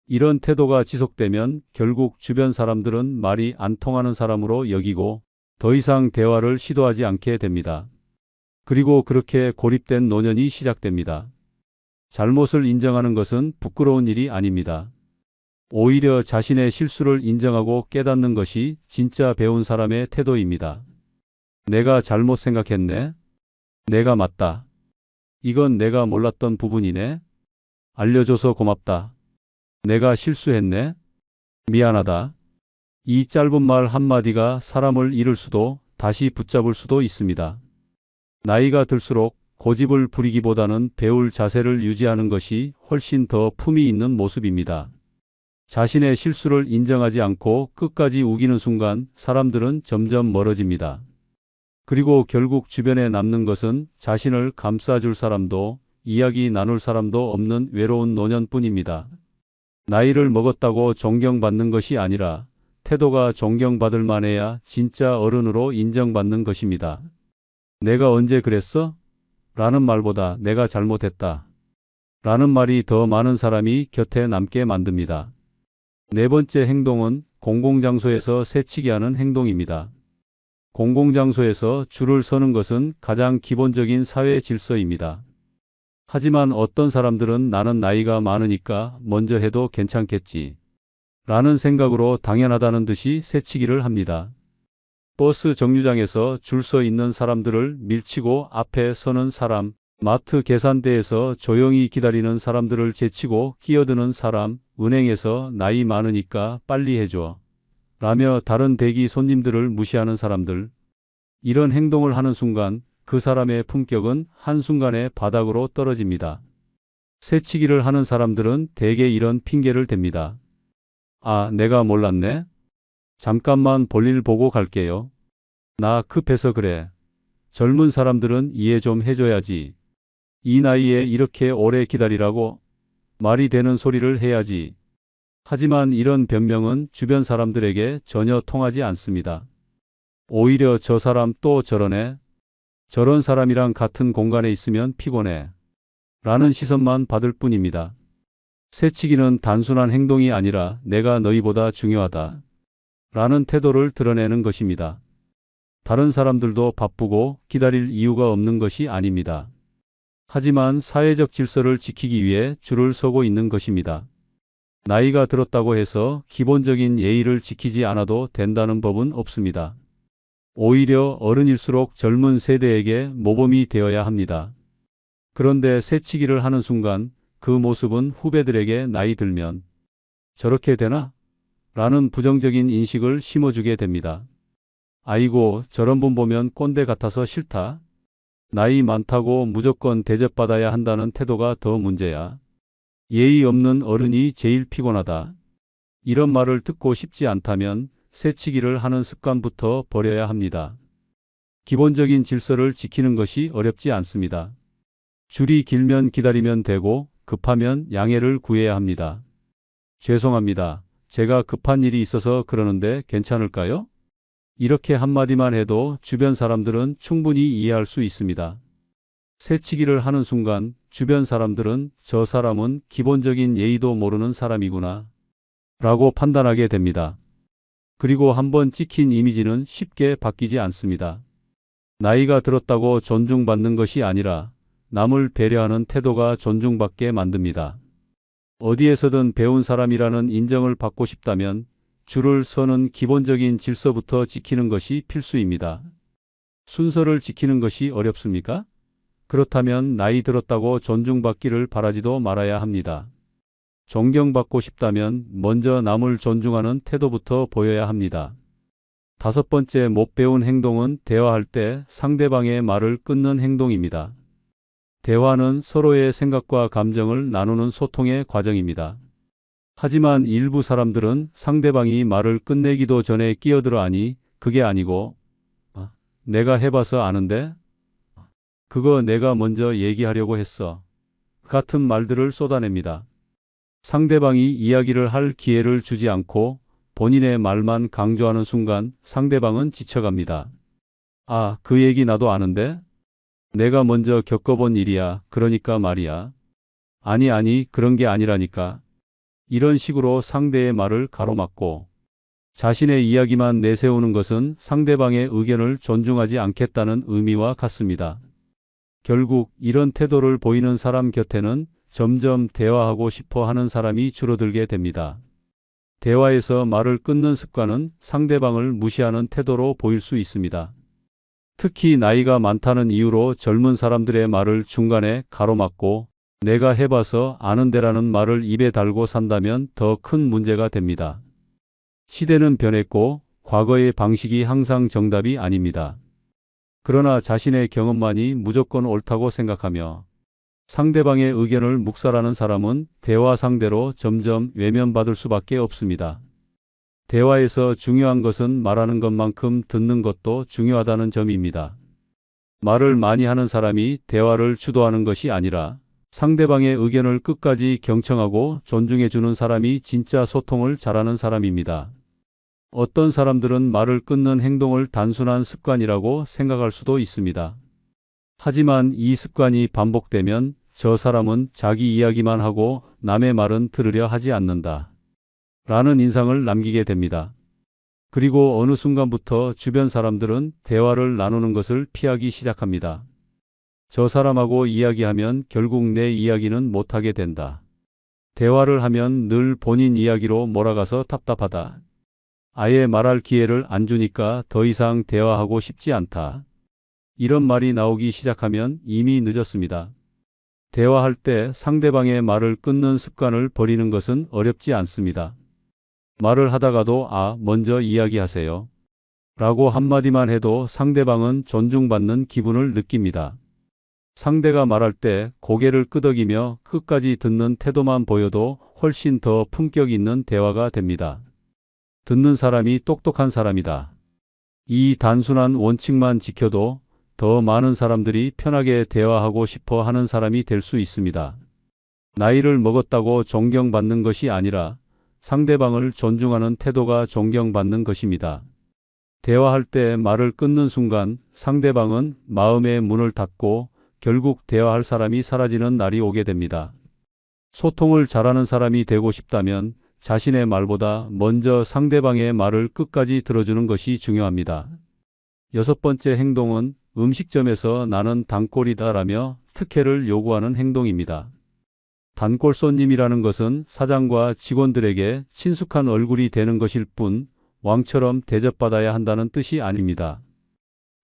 S1: 이런 태도가 지속되면 결국 주변 사람들은 말이 안 통하는 사람으로 여기고 더 이상 대화를 시도하지 않게 됩니다. 그리고 그렇게 고립된 노년이 시작됩니다. 잘못을 인정하는 것은 부끄러운 일이 아닙니다. 오히려 자신의 실수를 인정하고 깨닫는 것이 진짜 배운 사람의 태도입니다. 내가 잘못 생각했네. 내가 맞다. 이건 내가 몰랐던 부분이네. 알려줘서 고맙다. 내가 실수했네. 미안하다. 이 짧은 말 한마디가 사람을 잃을 수도 다시 붙잡을 수도 있습니다. 나이가 들수록 고집을 부리기보다는 배울 자세를 유지하는 것이 훨씬 더 품위 있는 모습입니다. 자신의 실수를 인정하지 않고 끝까지 우기는 순간 사람들은 점점 멀어집니다. 그리고 결국 주변에 남는 것은 자신을 감싸줄 사람도 이야기 나눌 사람도 없는 외로운 노년뿐입니다. 나이를 먹었다고 존경받는 것이 아니라 태도가 존경받을 만해야 진짜 어른으로 인정받는 것입니다. 내가 언제 그랬어? 라는 말보다 내가 잘못했다. 라는 말이 더 많은 사람이 곁에 남게 만듭니다. 네 번째 행동은 공공장소에서 새치기 하는 행동입니다. 공공장소에서 줄을 서는 것은 가장 기본적인 사회 질서입니다. 하지만 어떤 사람들은 나는 나이가 많으니까 먼저 해도 괜찮겠지 라는 생각으로 당연하다는 듯이 새치기를 합니다. 버스 정류장에서 줄 서 있는 사람들을 밀치고 앞에 서는 사람, 마트 계산대에서 조용히 기다리는 사람들을 제치고 끼어드는 사람, 은행에서 나이 많으니까 빨리 해줘 라며 다른 대기 손님들을 무시하는 사람들. 이런 행동을 하는 순간 그 사람의 품격은 한순간에 바닥으로 떨어집니다. 새치기를 하는 사람들은 대개 이런 핑계를 댑니다. 아, 내가 몰랐네. 잠깐만 볼일 보고 갈게요. 나 급해서 그래. 젊은 사람들은 이해 좀 해줘야지. 이 나이에 이렇게 오래 기다리라고 말이 되는 소리를 해야지. 하지만 이런 변명은 주변 사람들에게 전혀 통하지 않습니다. 오히려 저 사람 또 저러네. 저런 사람이랑 같은 공간에 있으면 피곤해. 라는 시선만 받을 뿐입니다. 새치기는 단순한 행동이 아니라 내가 너희보다 중요하다. 라는 태도를 드러내는 것입니다. 다른 사람들도 바쁘고 기다릴 이유가 없는 것이 아닙니다. 하지만 사회적 질서를 지키기 위해 줄을 서고 있는 것입니다. 나이가 들었다고 해서 기본적인 예의를 지키지 않아도 된다는 법은 없습니다. 오히려 어른일수록 젊은 세대에게 모범이 되어야 합니다. 그런데 새치기를 하는 순간 그 모습은 후배들에게 나이 들면 저렇게 되나? 라는 부정적인 인식을 심어주게 됩니다. 아이고, 저런 분 보면 꼰대 같아서 싫다. 나이 많다고 무조건 대접받아야 한다는 태도가 더 문제야. 예의 없는 어른이 제일 피곤하다. 이런 말을 듣고 싶지 않다면 새치기를 하는 습관부터 버려야 합니다. 기본적인 질서를 지키는 것이 어렵지 않습니다. 줄이 길면 기다리면 되고 급하면 양해를 구해야 합니다. 죄송합니다. 제가 급한 일이 있어서 그러는데 괜찮을까요? 이렇게 한마디만 해도 주변 사람들은 충분히 이해할 수 있습니다. 새치기를 하는 순간 주변 사람들은 저 사람은 기본적인 예의도 모르는 사람이구나 라고 판단하게 됩니다. 그리고 한번 찍힌 이미지는 쉽게 바뀌지 않습니다. 나이가 들었다고 존중받는 것이 아니라 남을 배려하는 태도가 존중받게 만듭니다. 어디에서든 배운 사람이라는 인정을 받고 싶다면 줄을 서는 기본적인 질서부터 지키는 것이 필수입니다. 순서를 지키는 것이 어렵습니까? 그렇다면 나이 들었다고 존중받기를 바라지도 말아야 합니다. 존경받고 싶다면 먼저 남을 존중하는 태도부터 보여야 합니다. 다섯 번째, 못 배운 행동은 대화할 때 상대방의 말을 끊는 행동입니다. 대화는 서로의 생각과 감정을 나누는 소통의 과정입니다. 하지만 일부 사람들은 상대방이 말을 끝내기도 전에 끼어들어 하니 그게 아니고 내가 해봐서 아는데 그거 내가 먼저 얘기하려고 했어 같은 말들을 쏟아냅니다. 상대방이 이야기를 할 기회를 주지 않고 본인의 말만 강조하는 순간 상대방은 지쳐갑니다. 아, 그 얘기 나도 아는데? 내가 먼저 겪어본 일이야. 그러니까 말이야. 아니, 그런 게 아니라니까. 이런 식으로 상대의 말을 가로막고 자신의 이야기만 내세우는 것은 상대방의 의견을 존중하지 않겠다는 의미와 같습니다. 결국 이런 태도를 보이는 사람 곁에는 점점 대화하고 싶어 하는 사람이 줄어들게 됩니다. 대화에서 말을 끊는 습관은 상대방을 무시하는 태도로 보일 수 있습니다. 특히 나이가 많다는 이유로 젊은 사람들의 말을 중간에 가로막고 내가 해봐서 아는데라는 말을 입에 달고 산다면 더 큰 문제가 됩니다. 시대는 변했고 과거의 방식이 항상 정답이 아닙니다. 그러나 자신의 경험만이 무조건 옳다고 생각하며 상대방의 의견을 묵살하는 사람은 대화 상대로 점점 외면받을 수밖에 없습니다. 대화에서 중요한 것은 말하는 것만큼 듣는 것도 중요하다는 점입니다. 말을 많이 하는 사람이 대화를 주도하는 것이 아니라 상대방의 의견을 끝까지 경청하고 존중해주는 사람이 진짜 소통을 잘하는 사람입니다. 어떤 사람들은 말을 끊는 행동을 단순한 습관이라고 생각할 수도 있습니다. 하지만 이 습관이 반복되면 저 사람은 자기 이야기만 하고 남의 말은 들으려 하지 않는다 라는 인상을 남기게 됩니다. 그리고 어느 순간부터 주변 사람들은 대화를 나누는 것을 피하기 시작합니다. 저 사람하고 이야기하면 결국 내 이야기는 못하게 된다. 대화를 하면 늘 본인 이야기로 몰아가서 답답하다. 아예 말할 기회를 안 주니까 더 이상 대화하고 싶지 않다. 이런 말이 나오기 시작하면 이미 늦었습니다. 대화할 때 상대방의 말을 끊는 습관을 버리는 것은 어렵지 않습니다. 말을 하다가도 먼저 이야기하세요 라고 한마디만 해도 상대방은 존중받는 기분을 느낍니다. 상대가 말할 때 고개를 끄덕이며 끝까지 듣는 태도만 보여도 훨씬 더 품격 있는 대화가 됩니다. 듣는 사람이 똑똑한 사람이다. 이 단순한 원칙만 지켜도 더 많은 사람들이 편하게 대화하고 싶어 하는 사람이 될 수 있습니다. 나이를 먹었다고 존경받는 것이 아니라 상대방을 존중하는 태도가 존경받는 것입니다. 대화할 때 말을 끊는 순간 상대방은 마음의 문을 닫고 결국 대화할 사람이 사라지는 날이 오게 됩니다. 소통을 잘하는 사람이 되고 싶다면 자신의 말보다 먼저 상대방의 말을 끝까지 들어주는 것이 중요합니다. 여섯 번째 행동은 음식점에서 나는 단골이다라며 특혜를 요구하는 행동입니다. 단골 손님이라는 것은 사장과 직원들에게 친숙한 얼굴이 되는 것일 뿐 왕처럼 대접받아야 한다는 뜻이 아닙니다.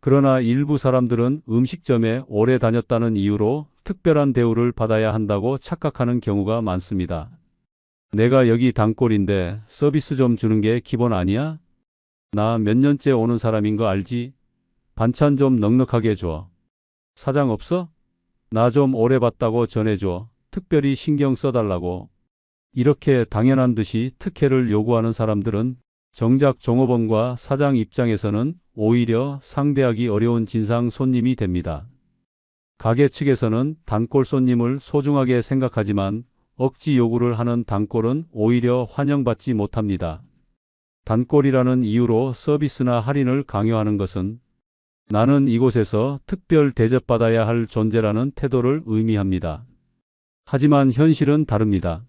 S1: 그러나 일부 사람들은 음식점에 오래 다녔다는 이유로 특별한 대우를 받아야 한다고 착각하는 경우가 많습니다. 내가 여기 단골인데 서비스 좀 주는 게 기본 아니야? 나 몇 년째 오는 사람인 거 알지? 반찬 좀 넉넉하게 줘. 사장 없어? 나 좀 오래 봤다고 전해줘. 특별히 신경 써달라고. 이렇게 당연한 듯이 특혜를 요구하는 사람들은 정작 종업원과 사장 입장에서는 오히려 상대하기 어려운 진상 손님이 됩니다. 가게 측에서는 단골 손님을 소중하게 생각하지만 억지 요구를 하는 단골은 오히려 환영받지 못합니다. 단골이라는 이유로 서비스나 할인을 강요하는 것은 나는 이곳에서 특별 대접받아야 할 존재라는 태도를 의미합니다. 하지만 현실은 다릅니다.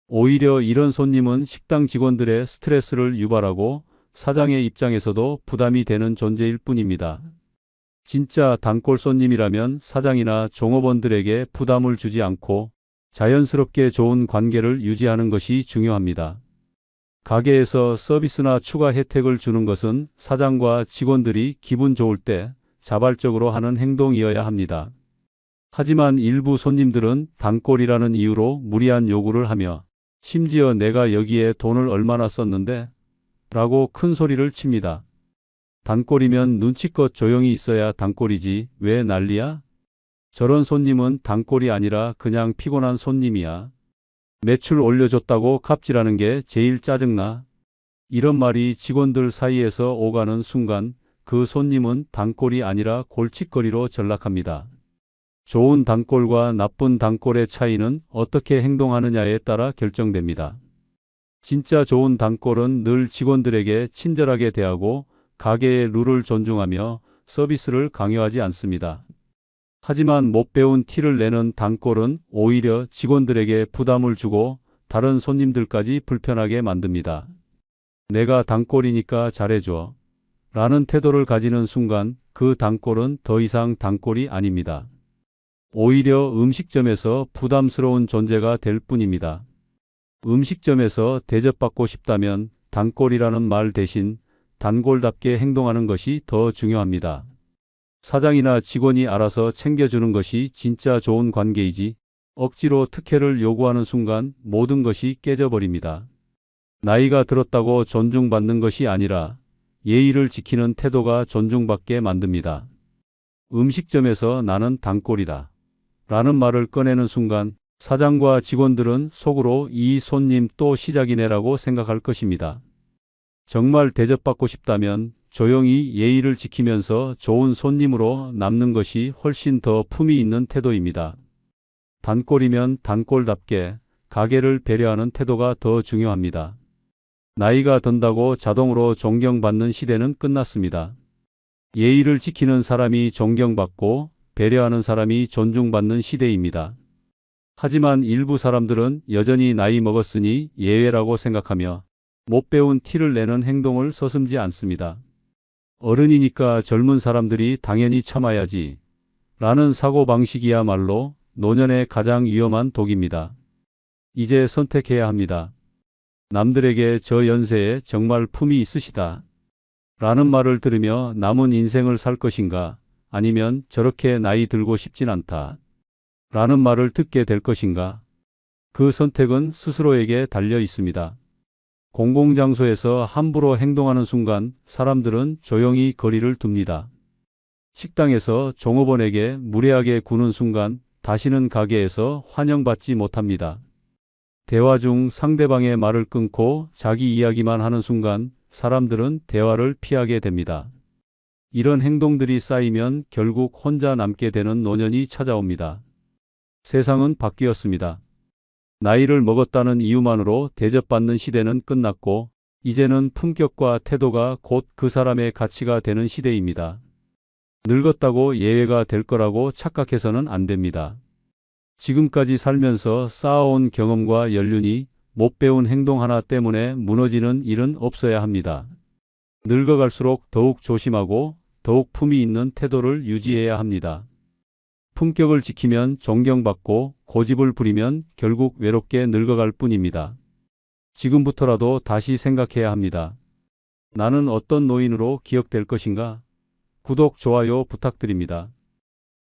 S1: 오히려 이런 손님은 식당 직원들의 스트레스를 유발하고 사장의 입장에서도 부담이 되는 존재일 뿐입니다. 진짜 단골 손님이라면 사장이나 종업원들에게 부담을 주지 않고 자연스럽게 좋은 관계를 유지하는 것이 중요합니다. 가게에서 서비스나 추가 혜택을 주는 것은 사장과 직원들이 기분 좋을 때 자발적으로 하는 행동이어야 합니다. 하지만 일부 손님들은 단골이라는 이유로 무리한 요구를 하며 심지어 내가 여기에 돈을 얼마나 썼는데? 라고 큰 소리를 칩니다. 단골이면 눈치껏 조용히 있어야 단골이지 왜 난리야? 저런 손님은 단골이 아니라 그냥 피곤한 손님이야. 매출 올려줬다고 갑질하는 게 제일 짜증나. 이런 말이 직원들 사이에서 오가는 순간 그 손님은 단골이 아니라 골칫거리로 전락합니다. 좋은 단골과 나쁜 단골의 차이는 어떻게 행동하느냐에 따라 결정됩니다. 진짜 좋은 단골은 늘 직원들에게 친절하게 대하고 가게의 룰을 존중하며 서비스를 강요하지 않습니다. 하지만 못 배운 티를 내는 단골은 오히려 직원들에게 부담을 주고 다른 손님들까지 불편하게 만듭니다. 내가 단골이니까 잘해줘. 라는 태도를 가지는 순간 그 단골은 더 이상 단골이 아닙니다. 오히려 음식점에서 부담스러운 존재가 될 뿐입니다. 음식점에서 대접받고 싶다면 단골이라는 말 대신 단골답게 행동하는 것이 더 중요합니다. 사장이나 직원이 알아서 챙겨주는 것이 진짜 좋은 관계이지 억지로 특혜를 요구하는 순간 모든 것이 깨져버립니다. 나이가 들었다고 존중받는 것이 아니라 예의를 지키는 태도가 존중받게 만듭니다. 음식점에서 나는 단골이다. 라는 말을 꺼내는 순간 사장과 직원들은 속으로 이 손님 또 시작이네라고 생각할 것입니다. 정말 대접받고 싶다면 조용히 예의를 지키면서 좋은 손님으로 남는 것이 훨씬 더 품위 있는 태도입니다. 단골이면 단골답게 가게를 배려하는 태도가 더 중요합니다. 나이가 든다고 자동으로 존경받는 시대는 끝났습니다. 예의를 지키는 사람이 존경받고 배려하는 사람이 존중받는 시대입니다. 하지만 일부 사람들은 여전히 나이 먹었으니 예외라고 생각하며 못 배운 티를 내는 행동을 서슴지 않습니다. 어른이니까 젊은 사람들이 당연히 참아야지 라는 사고방식이야말로 노년의 가장 위험한 독입니다. 이제 선택해야 합니다. 남들에게 저 연세에 정말 품이 있으시다 라는 말을 들으며 남은 인생을 살 것인가 아니면 저렇게 나이 들고 싶진 않다 라는 말을 듣게 될 것인가. 그 선택은 스스로에게 달려 있습니다. 공공장소에서 함부로 행동하는 순간 사람들은 조용히 거리를 둡니다. 식당에서 종업원에게 무례하게 구는 순간 다시는 가게에서 환영받지 못합니다. 대화 중 상대방의 말을 끊고 자기 이야기만 하는 순간 사람들은 대화를 피하게 됩니다. 이런 행동들이 쌓이면 결국 혼자 남게 되는 노년이 찾아옵니다. 세상은 바뀌었습니다. 나이를 먹었다는 이유만으로 대접받는 시대는 끝났고 이제는 품격과 태도가 곧 그 사람의 가치가 되는 시대입니다. 늙었다고 예외가 될 거라고 착각해서는 안 됩니다. 지금까지 살면서 쌓아온 경험과 연륜이 못 배운 행동 하나 때문에 무너지는 일은 없어야 합니다. 늙어갈수록 더욱 조심하고 더욱 품위 있는 태도를 유지해야 합니다. 품격을 지키면 존경받고 고집을 부리면 결국 외롭게 늙어갈 뿐입니다. 지금부터라도 다시 생각해야 합니다. 나는 어떤 노인으로 기억될 것인가? 구독, 좋아요 부탁드립니다.